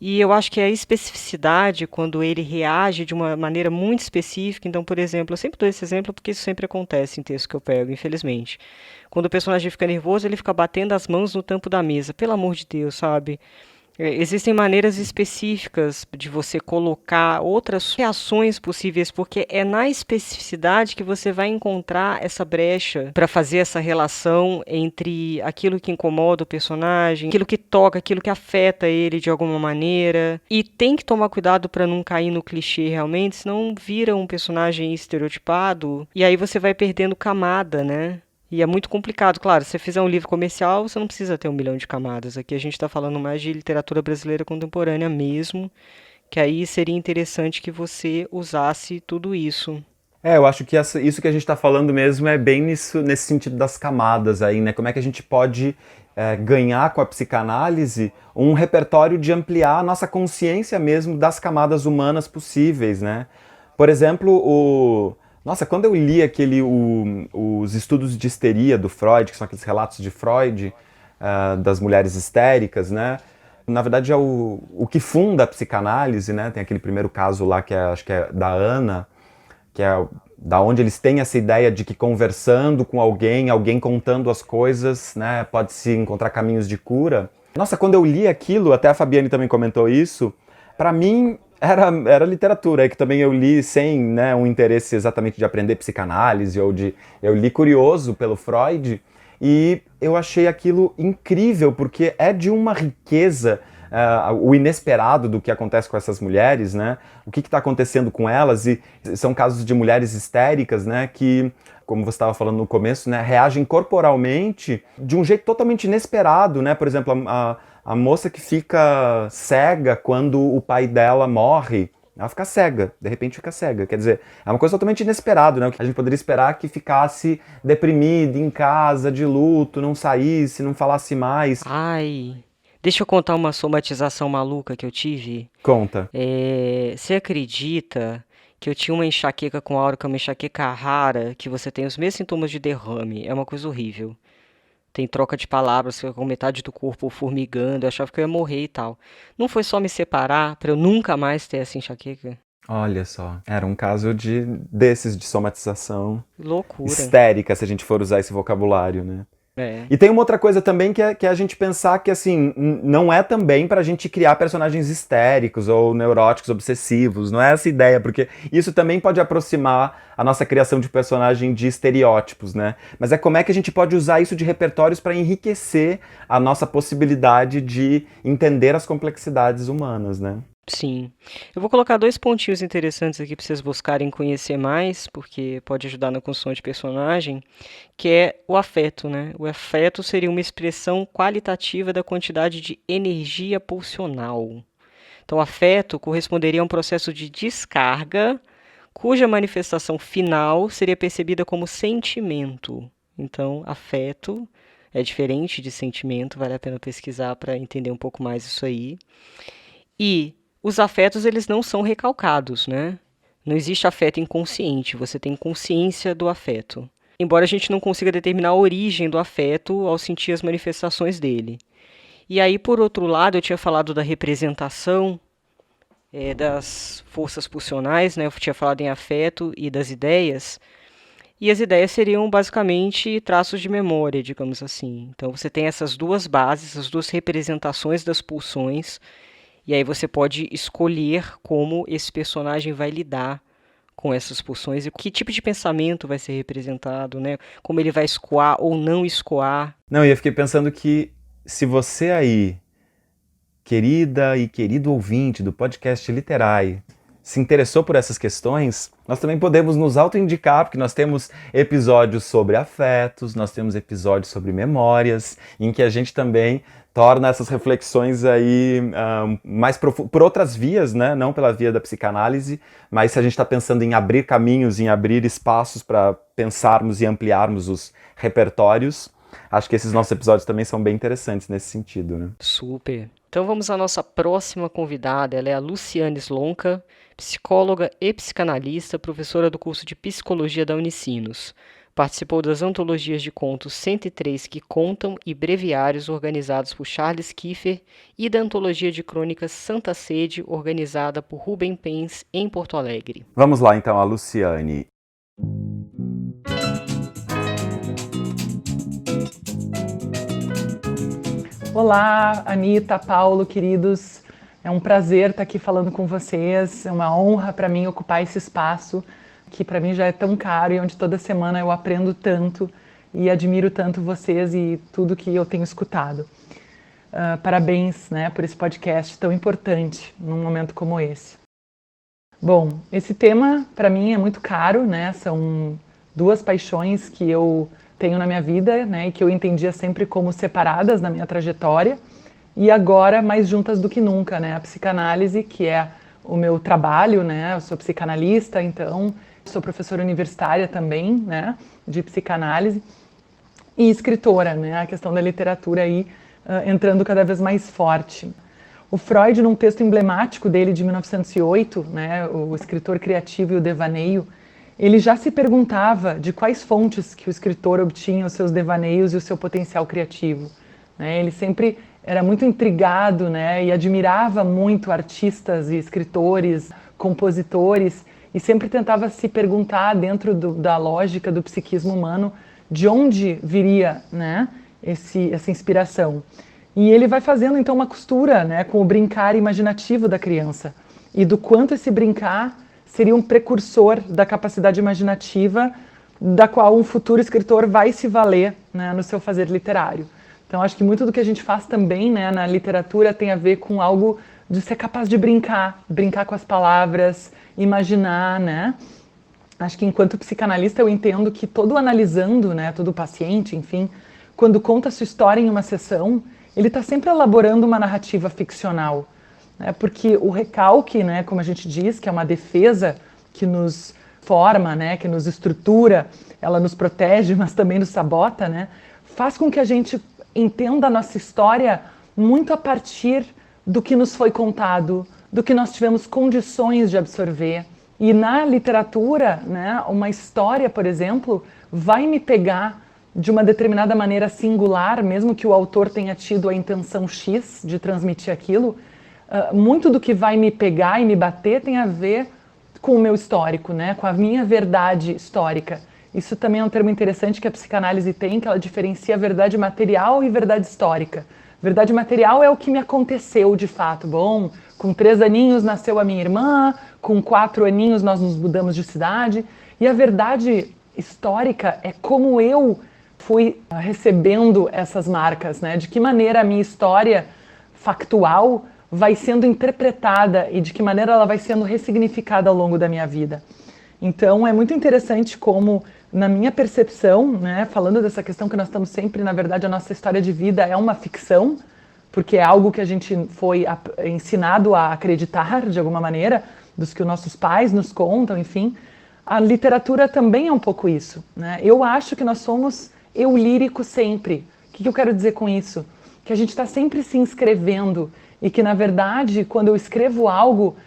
E eu acho que a especificidade, quando ele reage de uma maneira muito específica, então, por exemplo, eu sempre dou esse exemplo porque isso sempre acontece em texto que eu pego, infelizmente. Quando o personagem fica nervoso, ele fica batendo as mãos no tampo da mesa, pelo amor de Deus, sabe? Existem maneiras específicas de você colocar outras reações possíveis, porque é na especificidade que você vai encontrar essa brecha para fazer essa relação entre aquilo que incomoda o personagem, aquilo que toca, aquilo que afeta ele de alguma maneira. E tem que tomar cuidado para não cair no clichê realmente, senão vira um personagem estereotipado e aí você vai perdendo camada, né? E é muito complicado, claro, se você fizer um livro comercial, você não precisa ter 1 milhão de camadas. Aqui a gente está falando mais de literatura brasileira contemporânea mesmo, que aí seria interessante que você usasse tudo isso. Eu acho que isso que a gente está falando mesmo é bem nesse sentido das camadas aí, né? Como é que a gente pode ganhar com a psicanálise um repertório de ampliar a nossa consciência mesmo das camadas humanas possíveis, né? Por exemplo, Nossa, quando eu li os estudos de histeria do Freud, que são aqueles relatos de Freud, das mulheres histéricas, né? Na verdade é o que funda a psicanálise, né? Tem aquele primeiro caso lá que acho que é da Ana, que é da onde eles têm essa ideia de que conversando com alguém contando as coisas, né, pode-se encontrar caminhos de cura. Nossa, quando eu li aquilo, até a Fabiane também comentou isso, para mim era literatura, que também eu li sem, né, um interesse exatamente de aprender psicanálise, eu li curioso pelo Freud, e eu achei aquilo incrível, porque é de uma riqueza, o inesperado do que acontece com essas mulheres, né, o que está acontecendo com elas, e são casos de mulheres histéricas, né, que, como você estava falando no começo, né, reagem corporalmente de um jeito totalmente inesperado, né, por exemplo, a moça que fica cega quando o pai dela morre, ela fica cega, de repente fica cega. Quer dizer, é uma coisa totalmente inesperada, né? A gente poderia esperar que ficasse deprimida em casa, de luto, não saísse, não falasse mais. Ai, deixa eu contar uma somatização maluca que eu tive. Conta. Você acredita que eu tinha uma enxaqueca com áurica, uma enxaqueca rara, que você tem os mesmos sintomas de derrame. É uma coisa horrível. Tem troca de palavras, fica com metade do corpo formigando, eu achava que eu ia morrer e tal. Não foi só me separar pra eu nunca mais ter essa enxaqueca? Olha só, era um caso desses de somatização Loucura. histérica, se a gente for usar esse vocabulário, né? É. E tem uma outra coisa também que é a gente pensar que, assim, não é também pra gente criar personagens histéricos ou neuróticos, obsessivos, não é essa ideia, porque isso também pode aproximar a nossa criação de personagem de estereótipos, né? Mas é como é que a gente pode usar isso de repertórios para enriquecer a nossa possibilidade de entender as complexidades humanas, né? Sim. Eu vou colocar 2 pontinhos interessantes aqui para vocês buscarem conhecer mais, porque pode ajudar na construção de personagem, que é o afeto, né? O afeto seria uma expressão qualitativa da quantidade de energia pulsional. Então, afeto corresponderia a um processo de descarga, cuja manifestação final seria percebida como sentimento. Então, afeto é diferente de sentimento, vale a pena pesquisar para entender um pouco mais isso aí. E os afetos, eles não são recalcados, né? Não existe afeto inconsciente, você tem consciência do afeto. Embora a gente não consiga determinar a origem do afeto ao sentir as manifestações dele. E aí, por outro lado, eu tinha falado da representação das forças pulsionais, né? Eu tinha falado em afeto e das ideias. E as ideias seriam basicamente traços de memória, digamos assim. Então você tem essas duas bases, as duas representações das pulsões, e aí você pode escolher como esse personagem vai lidar com essas pulsões e que tipo de pensamento vai ser representado, né? Como ele vai escoar ou não escoar. Não, e eu fiquei pensando que se você aí, querida e querido ouvinte do podcast Literai, se interessou por essas questões, nós também podemos nos autoindicar, porque nós temos episódios sobre afetos, nós temos episódios sobre memórias, em que a gente também torna essas reflexões aí mais por outras vias, né? Não pela via da psicanálise, mas se a gente está pensando em abrir caminhos, em abrir espaços para pensarmos e ampliarmos os repertórios, acho que esses nossos episódios também são bem interessantes nesse sentido, né? Super. Então vamos à nossa próxima convidada, ela é a Luciane Slonka, psicóloga e psicanalista, professora do curso de Psicologia da Unicinos. Participou das antologias de contos 103 que contam e breviários organizados por Charles Kiefer e da antologia de crônicas Santa Sede, organizada por Rubem Pens em Porto Alegre. Vamos lá então, a Luciane. Olá, Anitta, Paulo, queridos. É um prazer estar aqui falando com vocês. É uma honra para mim ocupar esse espaço que para mim já é tão caro e onde toda semana eu aprendo tanto e admiro tanto vocês e tudo que eu tenho escutado. Parabéns, né, por esse podcast tão importante num momento como esse. Bom, esse tema para mim é muito caro, né? São duas paixões que eu tenho na minha vida, né, e que eu entendia sempre como separadas na minha trajetória e agora mais juntas do que nunca, né? A psicanálise, que é o meu trabalho, né? Eu sou psicanalista, então sou professora universitária também, né, de psicanálise e escritora, né? A questão da literatura aí entrando cada vez mais forte. O Freud, num texto emblemático dele de 1908, né, o escritor criativo e o devaneio, ele já se perguntava de quais fontes que o escritor obtinha os seus devaneios e o seu potencial criativo, né? Ele sempre era muito intrigado, né, e admirava muito artistas e escritores, compositores, e sempre tentava se perguntar, dentro da lógica do psiquismo humano, de onde viria, né, essa inspiração. E ele vai fazendo então uma costura, né, com o brincar imaginativo da criança e do quanto esse brincar seria um precursor da capacidade imaginativa da qual um futuro escritor vai se valer, né, no seu fazer literário. Então acho que muito do que a gente faz também, né, na literatura tem a ver com algo de ser capaz de brincar com as palavras, imaginar, né? Acho que enquanto psicanalista eu entendo que todo analisando, né, todo paciente, enfim, quando conta a sua história em uma sessão, ele está sempre elaborando uma narrativa ficcional, né? Porque o recalque, né, como a gente diz, que é uma defesa que nos forma, né, que nos estrutura, ela nos protege, mas também nos sabota, né, faz com que a gente entenda a nossa história muito a partir do que nos foi contado, do que nós tivemos condições de absorver, E na literatura, né, uma história, por exemplo, vai me pegar de uma determinada maneira singular, mesmo que o autor tenha tido a intenção X de transmitir aquilo, muito do que vai me pegar e me bater tem a ver com o meu histórico, né, com a minha verdade histórica. Isso também é um termo interessante que a psicanálise tem, que ela diferencia verdade material e verdade histórica. Verdade material é o que me aconteceu de fato. Bom, com 3 aninhos nasceu a minha irmã, com 4 aninhos nós nos mudamos de cidade. E a verdade histórica é como eu fui recebendo essas marcas, né? De que maneira a minha história factual vai sendo interpretada e de que maneira ela vai sendo ressignificada ao longo da minha vida. Então é muito interessante como, na minha percepção, né, falando dessa questão que nós estamos sempre, na verdade, a nossa história de vida é uma ficção, porque é algo que a gente foi ensinado a acreditar, de alguma maneira, dos que os nossos pais nos contam, enfim. A literatura também é um pouco isso, né? Eu acho que nós somos eu lírico sempre. O que eu quero dizer com isso? Que a gente está sempre se inscrevendo e que, na verdade, quando eu escrevo algo,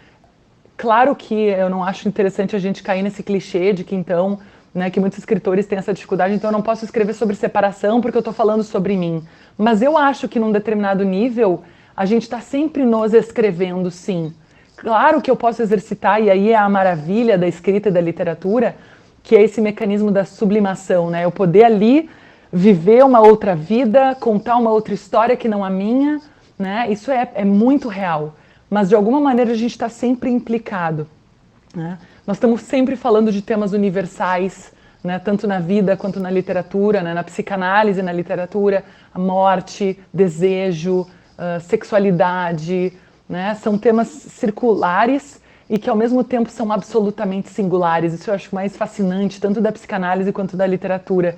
claro que eu não acho interessante a gente cair nesse clichê de que então, né, que muitos escritores têm essa dificuldade, então eu não posso escrever sobre separação porque eu estou falando sobre mim. Mas eu acho que num determinado nível a gente está sempre nos escrevendo, sim. Claro que eu posso exercitar, e aí é a maravilha da escrita e da literatura, que é esse mecanismo da sublimação, né? Eu poder ali viver uma outra vida, contar uma outra história que não a minha, né? Isso é muito real. Mas de alguma maneira a gente está sempre implicado, né? Nós estamos sempre falando de temas universais, né? Tanto na vida quanto na literatura, né? Na psicanálise, na literatura, a morte, desejo, sexualidade, né? São temas circulares e que ao mesmo tempo são absolutamente singulares. Isso eu acho mais fascinante, tanto da psicanálise quanto da literatura,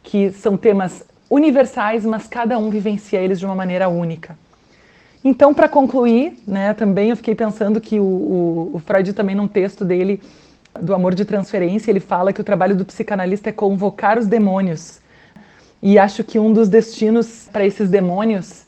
que são temas universais, mas cada um vivencia eles de uma maneira única. Então, para concluir, né, também eu fiquei pensando que o Freud também, num texto dele, do Amor de Transferência, ele fala que o trabalho do psicanalista é convocar os demônios. E acho que um dos destinos para esses demônios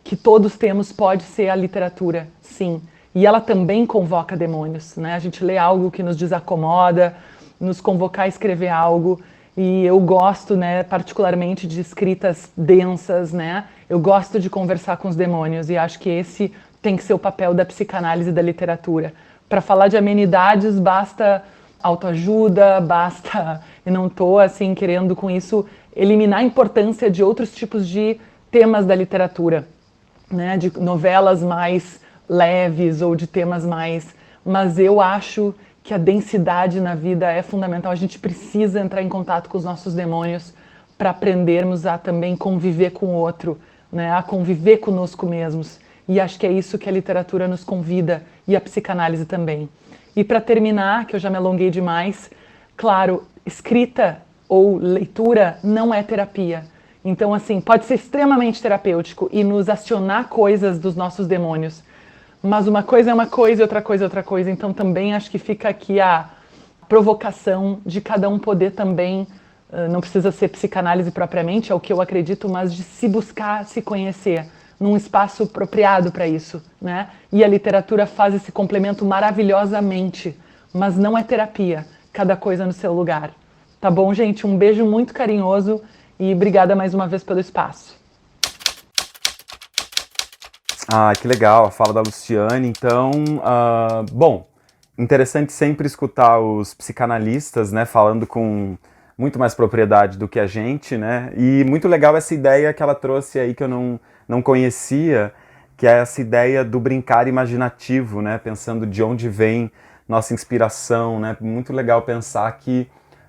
que todos temos pode ser a literatura, sim. E ela também convoca demônios, né? A gente lê algo que nos desacomoda, nos convocar a escrever algo. E eu gosto, né, particularmente de escritas densas, né? Eu gosto de conversar com os demônios e acho que esse tem que ser o papel da psicanálise e da literatura. Para falar de amenidades, basta autoajuda, basta... E não estou, assim, querendo com isso eliminar a importância de outros tipos de temas da literatura, né? De novelas mais leves ou de temas mais... Mas eu acho que a densidade na vida é fundamental. A gente precisa entrar em contato com os nossos demônios para aprendermos a também conviver com o outro, né? A conviver conosco mesmos. E acho que é isso que a literatura nos convida e a psicanálise também. E para terminar, que eu já me alonguei demais, claro, escrita ou leitura não é terapia. Então, assim, pode ser extremamente terapêutico e nos acionar coisas dos nossos demônios. Mas uma coisa é uma coisa e outra coisa é outra coisa. Então também acho que fica aqui a provocação de cada um poder também, não precisa ser psicanálise propriamente, é o que eu acredito, mas de se buscar, se conhecer num espaço apropriado para isso, né? E a literatura faz esse complemento maravilhosamente, mas não é terapia, cada coisa no seu lugar. Tá bom, gente? Um beijo muito carinhoso e obrigada mais uma vez pelo espaço. Ah, que legal, a fala da Luciane. Então, bom, interessante sempre escutar os psicanalistas, né, falando com muito mais propriedade do que a gente, né, e muito legal essa ideia que ela trouxe aí que eu não conhecia, que é essa ideia do brincar imaginativo, né, pensando de onde vem nossa inspiração, né, muito legal pensar que,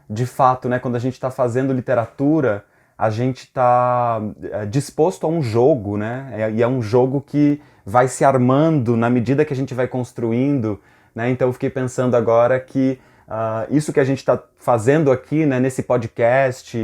de fato, né, quando a gente está fazendo literatura, a gente está disposto a um jogo, né? E é um jogo que vai se armando na medida que a gente vai construindo, né? Então eu fiquei pensando agora que isso que a gente está fazendo aqui, né, nesse podcast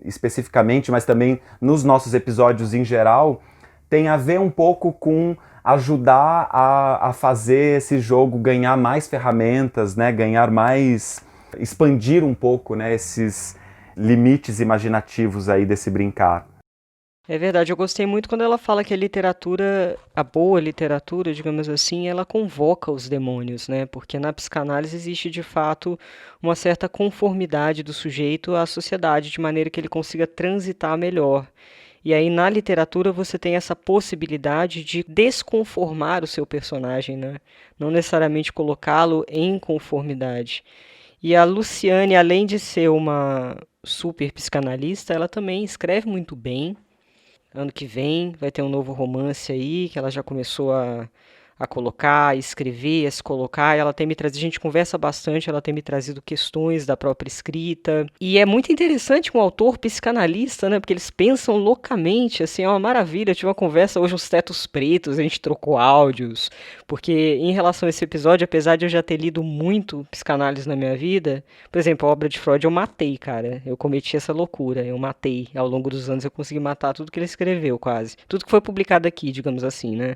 especificamente, mas também nos nossos episódios em geral, tem a ver um pouco com ajudar a fazer esse jogo ganhar mais ferramentas, né? Ganhar mais... expandir um pouco, né, esses limites imaginativos aí desse brincar. É verdade, eu gostei muito quando ela fala que a literatura, a boa literatura, digamos assim, ela convoca os demônios, né? Porque na psicanálise existe de fato uma certa conformidade do sujeito à sociedade, de maneira que ele consiga transitar melhor. E aí na literatura você tem essa possibilidade de desconformar o seu personagem, né? Não necessariamente colocá-lo em conformidade. E a Luciane, além de ser uma super psicanalista, ela também escreve muito bem. Ano que vem vai ter um novo romance aí, que ela já começou a colocar, a escrever, a se colocar. Ela tem me trazido, a gente conversa bastante, ela tem me trazido questões da própria escrita. E é muito interessante um autor psicanalista, né? Porque eles pensam loucamente, assim, é uma maravilha. Eu tive uma conversa hoje, uns tetos pretos, a gente trocou áudios. Porque em relação a esse episódio, apesar de eu já ter lido muito psicanálise na minha vida, por exemplo, a obra de Freud eu matei, cara. Eu cometi essa loucura, eu matei. Ao longo dos anos eu consegui matar tudo que ele escreveu, quase. Tudo que foi publicado aqui, digamos assim, né?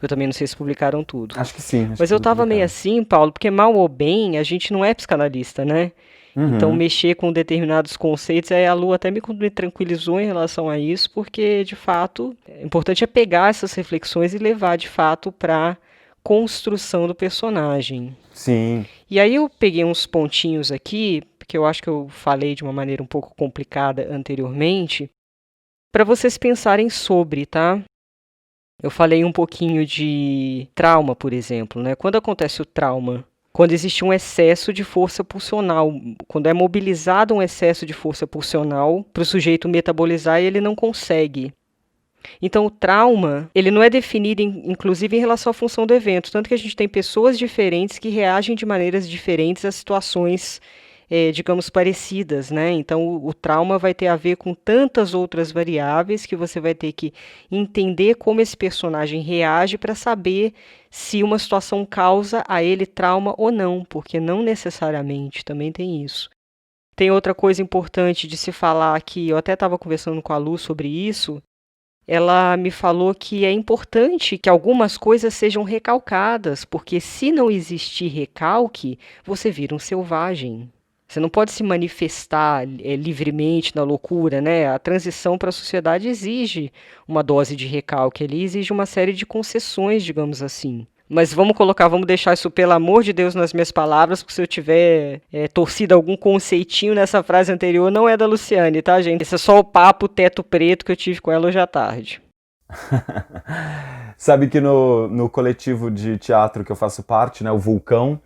Eu também não sei se publicaram tudo. Acho que sim, acho Mas que eu tudo tava meio publicado. assim, Paulo, porque mal ou bem, a gente não é psicanalista, né? Então, Uhum. mexer com determinados conceitos, aí a Lu até me tranquilizou em relação a isso, porque, de fato, é importante é pegar essas reflexões e levar, de fato, para construção do personagem. Sim. E aí eu peguei uns pontinhos aqui, porque eu acho que eu falei de uma maneira um pouco complicada anteriormente, para vocês pensarem sobre, tá? Eu falei um pouquinho de trauma, por exemplo, né? Quando acontece o trauma, quando existe um excesso de força pulsional, quando é mobilizado um excesso de força pulsional para o sujeito metabolizar e ele não consegue. Então, o trauma, ele não é definido, inclusive, em relação à função do evento. Tanto que a gente tem pessoas diferentes que reagem de maneiras diferentes a situações, digamos, parecidas, né? Então, o trauma vai ter a ver com tantas outras variáveis que você vai ter que entender como esse personagem reage para saber se uma situação causa a ele trauma ou não, porque não necessariamente, também tem isso. Tem outra coisa importante de se falar aqui, eu até estava conversando com a Lu sobre isso. Ela me falou que é importante que algumas coisas sejam recalcadas, porque se não existir recalque, você vira um selvagem. Você não pode se manifestar livremente na loucura, né? A transição para a sociedade exige uma dose de recalque ali, exige uma série de concessões, digamos assim. Mas vamos deixar isso, pelo amor de Deus, nas minhas palavras, porque se eu tiver torcido algum conceitinho nessa frase anterior, não é da Luciane, tá, gente? Esse é só o papo teto preto que eu tive com ela hoje à tarde. Sabe que no coletivo de teatro que eu faço parte, né, o Vulcão,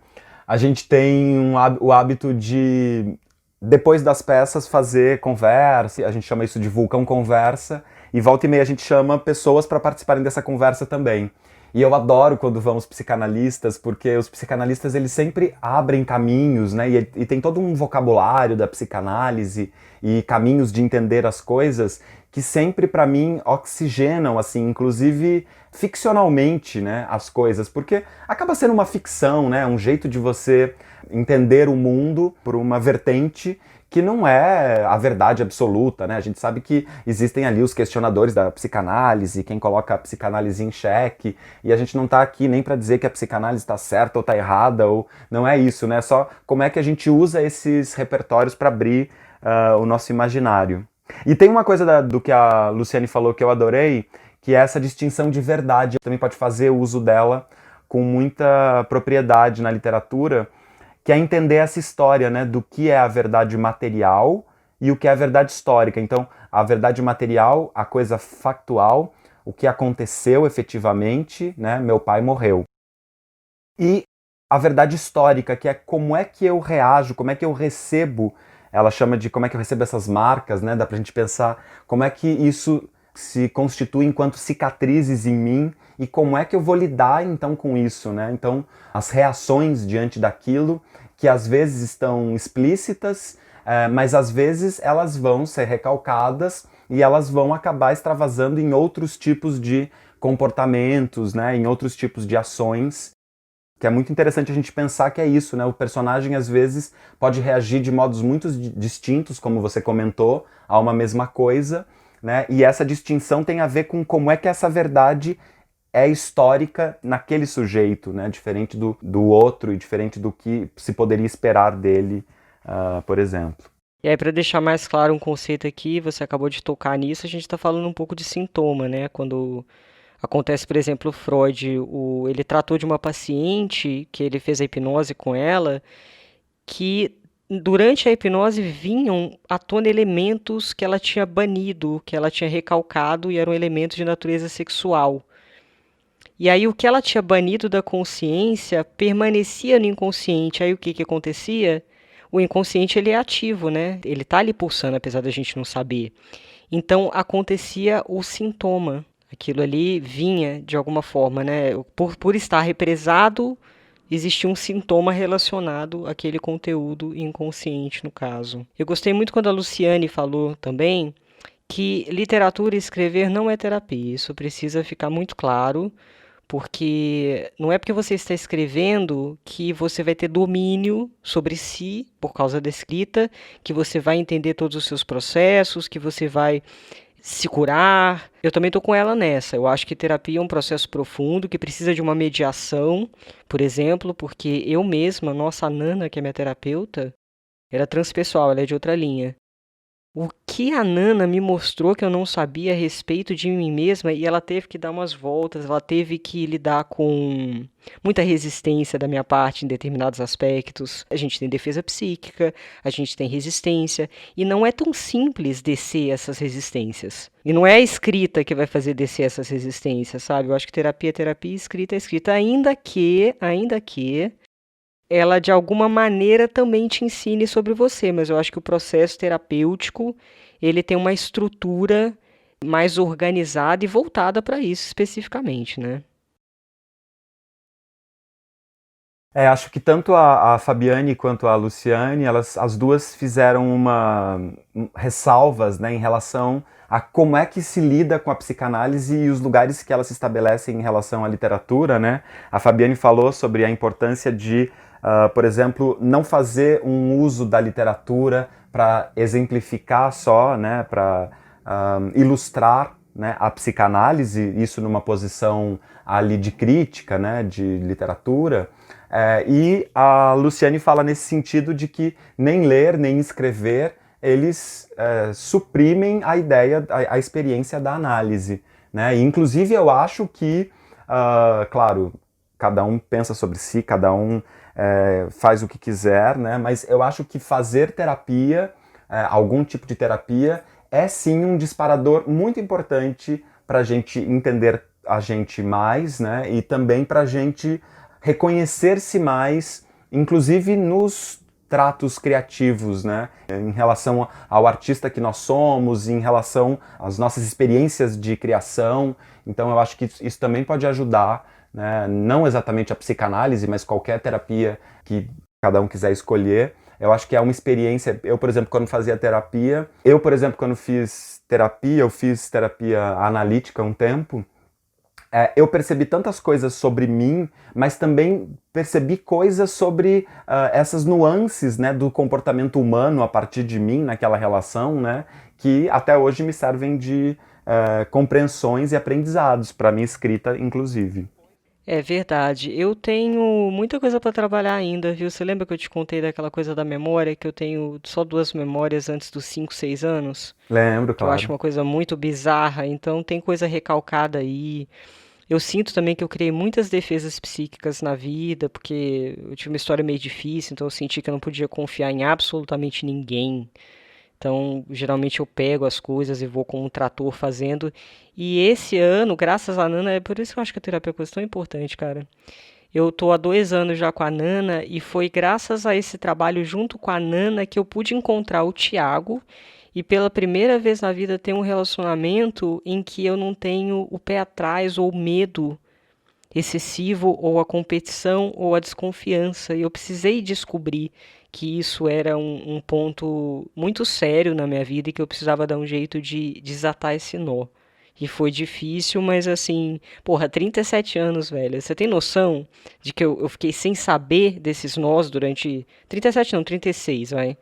a gente tem o hábito de, depois das peças, fazer conversa. A gente chama isso de Vulcão Conversa. E volta e meia a gente chama pessoas para participarem dessa conversa também. E eu adoro quando vão os psicanalistas, porque os psicanalistas eles sempre abrem caminhos, né? E tem todo um vocabulário da psicanálise e caminhos de entender as coisas que sempre para mim oxigenam, assim, inclusive ficcionalmente, né, as coisas, porque acaba sendo uma ficção, né, um jeito de você entender o mundo por uma vertente que não é a verdade absoluta, né? A gente sabe que existem ali os questionadores da psicanálise, quem coloca a psicanálise em xeque, e a gente não está aqui nem para dizer que a psicanálise está certa ou está errada, ou não é isso, né? Só como é que a gente usa esses repertórios para abrir o nosso imaginário. E tem uma coisa do que a Luciane falou que eu adorei, que é essa distinção de verdade. Também pode fazer uso dela com muita propriedade na literatura, que é entender essa história, né, do que é a verdade material e o que é a verdade histórica. Então, a verdade material, a coisa factual, o que aconteceu efetivamente, né, meu pai morreu. E a verdade histórica, que é como é que eu reajo, como é que eu recebo, ela chama de como é que eu recebo essas marcas, né, dá pra gente pensar como é que isso se constitui enquanto cicatrizes em mim e como é que eu vou lidar então com isso, né? Então, as reações diante daquilo que às vezes estão explícitas, mas às vezes elas vão ser recalcadas e elas vão acabar extravasando em outros tipos de comportamentos, né? Em outros tipos de ações, que é muito interessante a gente pensar que é isso, né? O personagem às vezes pode reagir de modos muito distintos, como você comentou, a uma mesma coisa, né? E essa distinção tem a ver com como é que essa verdade é histórica naquele sujeito, né? Diferente do outro e diferente do que se poderia esperar dele, por exemplo. E aí, para deixar mais claro um conceito aqui, você acabou de tocar nisso, a gente está falando um pouco de sintoma, né? Quando acontece, por exemplo, o Freud, ele tratou de uma paciente que ele fez a hipnose com ela, que durante a hipnose vinham à tona elementos que ela tinha banido, que ela tinha recalcado e eram elementos de natureza sexual. E aí o que ela tinha banido da consciência permanecia no inconsciente. Aí o que que acontecia? O inconsciente ele é ativo, né? Ele tá ali pulsando, apesar da gente não saber. Então acontecia o sintoma. Aquilo ali vinha de alguma forma, né? Por estar represado, existia um sintoma relacionado àquele conteúdo inconsciente, no caso. Eu gostei muito quando a Luciane falou também que literatura e escrever não é terapia. Isso precisa ficar muito claro, porque não é porque você está escrevendo que você vai ter domínio sobre si por causa da escrita, que você vai entender todos os seus processos, que você vai se curar. Eu também estou com ela nessa. Eu acho que terapia é um processo profundo que precisa de uma mediação, por exemplo, porque eu mesma, nossa Nana, que é minha terapeuta, era transpessoal, ela é de outra linha. O que a Nana me mostrou que eu não sabia a respeito de mim mesma, e ela teve que dar umas voltas, ela teve que lidar com muita resistência da minha parte em determinados aspectos. A gente tem defesa psíquica, a gente tem resistência, e não é tão simples descer essas resistências. E não é a escrita que vai fazer descer essas resistências, sabe? Eu acho que terapia é terapia, escrita é escrita, ainda que ela de alguma maneira também te ensine sobre você, mas eu acho que o processo terapêutico, ele tem uma estrutura mais organizada e voltada para isso especificamente, né? Acho que tanto a Fabiane quanto a Luciane, as duas fizeram ressalvas, né, em relação a como é que se lida com a psicanálise e os lugares que ela se estabelece em relação à literatura, né? A Fabiane falou sobre a importância de, por exemplo, não fazer um uso da literatura para exemplificar só, né, para ilustrar, né, a psicanálise, isso numa posição ali de crítica, né, de literatura. E a Luciane fala nesse sentido de que nem ler, nem escrever, eles suprimem a ideia, a experiência da análise, né? E, inclusive, eu acho que, claro, cada um pensa sobre si, cada um faz o que quiser, né? Mas eu acho que fazer terapia, algum tipo de terapia, é sim um disparador muito importante para a gente entender a gente mais, né? E também para a gente reconhecer-se mais, inclusive nos tratos criativos, né? Em relação ao artista que nós somos, em relação às nossas experiências de criação. Então eu acho que isso também pode ajudar, né? Não exatamente a psicanálise, mas qualquer terapia que cada um quiser escolher. Eu acho que é uma experiência. Eu, por exemplo, quando fazia terapia, quando fiz terapia, eu fiz terapia analítica um tempo. Eu percebi tantas coisas sobre mim, mas também percebi coisas sobre essas nuances, né, do comportamento humano a partir de mim naquela relação, né, que até hoje me servem de compreensões e aprendizados para minha escrita, inclusive. É verdade. Eu tenho muita coisa para trabalhar ainda, viu? Você lembra que eu te contei daquela coisa da memória, que eu tenho só 2 memórias antes dos 5, 6 anos? Lembro, Que eu acho claro. uma coisa muito bizarra, então tem coisa recalcada aí. Eu sinto também que eu criei muitas defesas psíquicas na vida, porque eu tive uma história meio difícil, então eu senti que eu não podia confiar em absolutamente ninguém. Então, geralmente eu pego as coisas e vou com um trator fazendo. E esse ano, graças à Nana, é por isso que eu acho que a terapia é uma coisa tão importante, cara. Eu tô há 2 anos já com a Nana e foi graças a esse trabalho junto com a Nana que eu pude encontrar o Tiago e pela primeira vez na vida ter um relacionamento em que eu não tenho o pé atrás ou medo excessivo ou a competição ou a desconfiança. E eu precisei descobrir que isso era um ponto muito sério na minha vida e que eu precisava dar um jeito de desatar esse nó. E foi difícil, mas assim, porra, 37 anos, velho. Você tem noção de que eu fiquei sem saber desses nós durante. 37 não, 36, vai.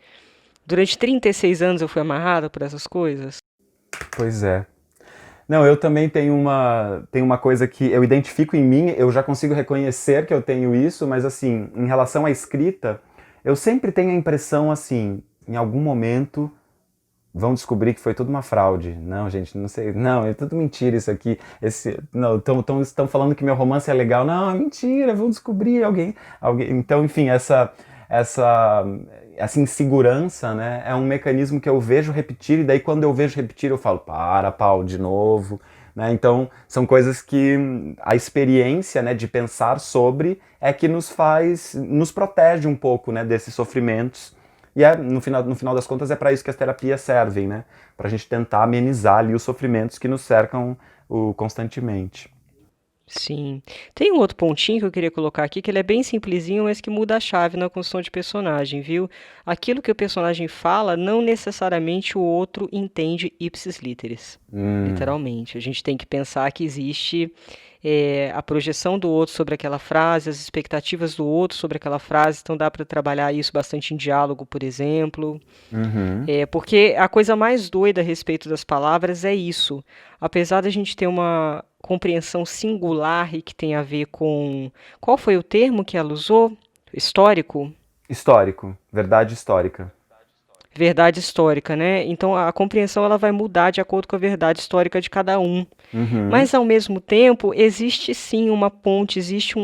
Durante 36 anos eu fui amarrada por essas coisas. Pois é. Não, eu também tenho uma coisa que eu identifico em mim, eu já consigo reconhecer que eu tenho isso, mas assim, em relação à escrita, eu sempre tenho a impressão assim, em algum momento vão descobrir que foi tudo uma fraude. Não, gente, não sei. Não, é tudo mentira isso aqui. Estão falando que meu romance é legal. Não, é mentira, vão descobrir alguém. Então, enfim, essa insegurança, né, é um mecanismo que eu vejo repetir, e daí quando eu vejo repetir eu falo, Paulo, de novo. Né? Então, são coisas que a experiência, né, de pensar sobre é que nos protege um pouco, né, desses sofrimentos. E no final das contas é para isso que as terapias servem, né? Para a gente tentar amenizar ali os sofrimentos que nos cercam constantemente. Sim. Tem um outro pontinho que eu queria colocar aqui, que ele é bem simplesinho, mas que muda a chave na construção de personagem, viu? Aquilo que o personagem fala, não necessariamente o outro entende ipsis literis. Literalmente. A gente tem que pensar que existe a projeção do outro sobre aquela frase, as expectativas do outro sobre aquela frase, então dá para trabalhar isso bastante em diálogo, por exemplo. Porque a coisa mais doida a respeito das palavras é isso. Apesar da gente ter uma compreensão singular e que tem a ver com... Qual foi o termo que ela usou? Histórico? Histórico. Verdade histórica. Verdade histórica, né? Então a compreensão ela vai mudar de acordo com a verdade histórica de cada um. Mas ao mesmo tempo existe sim uma ponte, existe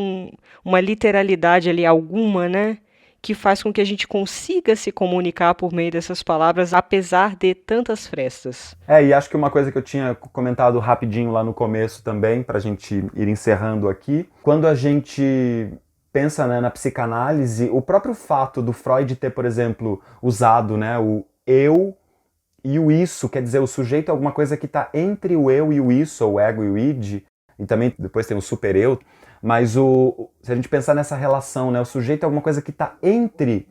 uma literalidade ali alguma, né? Que faz com que a gente consiga se comunicar por meio dessas palavras, apesar de tantas frestas. E acho que uma coisa que eu tinha comentado rapidinho lá no começo também, para a gente ir encerrando aqui, quando a gente pensa, né, na psicanálise, o próprio fato do Freud ter, por exemplo, usado, né, o eu e o isso, quer dizer, o sujeito é alguma coisa que está entre o eu e o isso, ou o ego e o id, e também depois tem o super-eu, mas se a gente pensar nessa relação, né, o sujeito é alguma coisa que está entre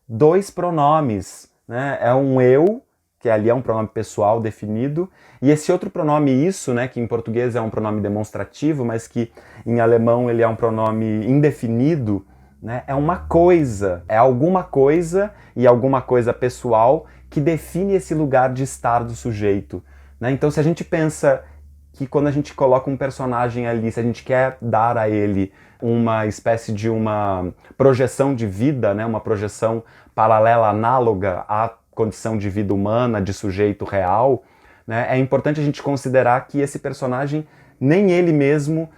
dois pronomes, né, é um eu, que ali é um pronome pessoal definido, e esse outro pronome isso, né, que em português é um pronome demonstrativo, mas que em alemão ele é um pronome indefinido, né, é uma coisa, é alguma coisa e alguma coisa pessoal que define esse lugar de estar do sujeito. Né? Então se a gente pensa que quando a gente coloca um personagem ali, se a gente quer dar a ele uma espécie de uma projeção de vida, né, uma projeção paralela, análoga à condição de vida humana, de sujeito real, né, é importante a gente considerar que esse personagem, nem ele mesmo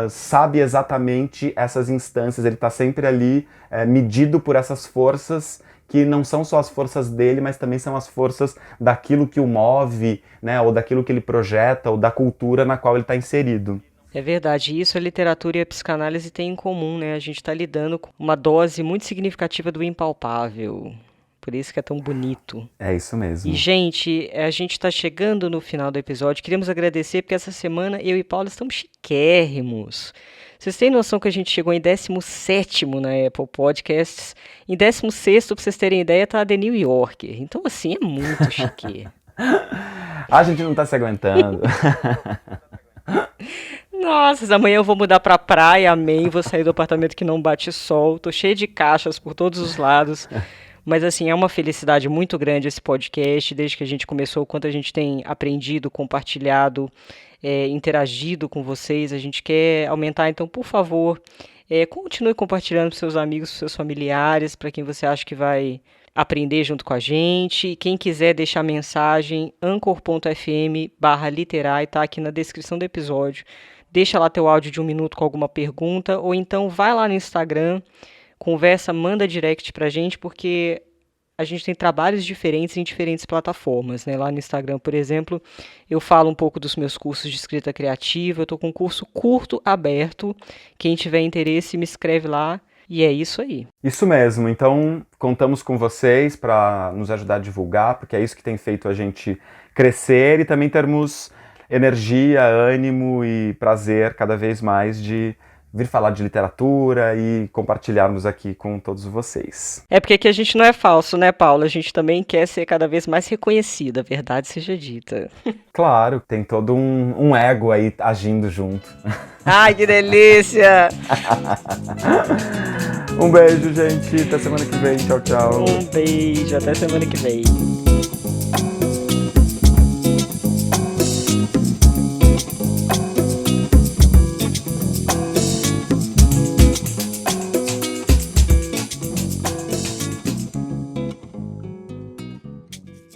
sabe exatamente essas instâncias, ele está sempre ali medido por essas forças que não são só as forças dele, mas também são as forças daquilo que o move, né, ou daquilo que ele projeta, ou da cultura na qual ele está inserido. É verdade, isso a literatura e a psicanálise têm em comum, né? A gente está lidando com uma dose muito significativa do impalpável. Por isso que é tão bonito. É isso mesmo. E, gente, a gente está chegando no final do episódio. Queríamos agradecer porque essa semana eu e Paulo estamos chiquérrimos. Vocês têm noção que a gente chegou em 17º na Apple Podcasts? Em 16º, pra vocês terem ideia, tá a The New Yorker. Então, assim, é muito chique. A gente não tá se aguentando. Nossa, amanhã eu vou mudar pra praia, amém. Vou sair do apartamento que não bate sol. Tô cheio de caixas por todos os lados. Mas, assim, é uma felicidade muito grande esse podcast. Desde que a gente começou, o quanto a gente tem aprendido, compartilhado, interagido com vocês. A gente quer aumentar, então, por favor, continue compartilhando para seus amigos, para seus familiares, para quem você acha que vai aprender junto com a gente. Quem quiser deixar mensagem, anchor.fm/literai, tá aqui na descrição do episódio. Deixa lá teu áudio de 1 minuto com alguma pergunta, ou então vai lá no Instagram, conversa, manda direct pra gente, porque a gente tem trabalhos diferentes em diferentes plataformas, né? Lá no Instagram, por exemplo, eu falo um pouco dos meus cursos de escrita criativa, eu tô com um curso curto aberto, quem tiver interesse me escreve lá, e é isso aí. Isso mesmo, então contamos com vocês para nos ajudar a divulgar, porque é isso que tem feito a gente crescer e também termos energia, ânimo e prazer cada vez mais de vir falar de literatura e compartilharmos aqui com todos vocês. É porque aqui a gente não é falso, né, Paulo? A gente também quer ser cada vez mais reconhecida, a verdade seja dita. Claro, tem todo um ego aí agindo junto. Ai, que delícia! Um beijo, gente. Até semana que vem. Tchau, tchau. Um beijo, até semana que vem.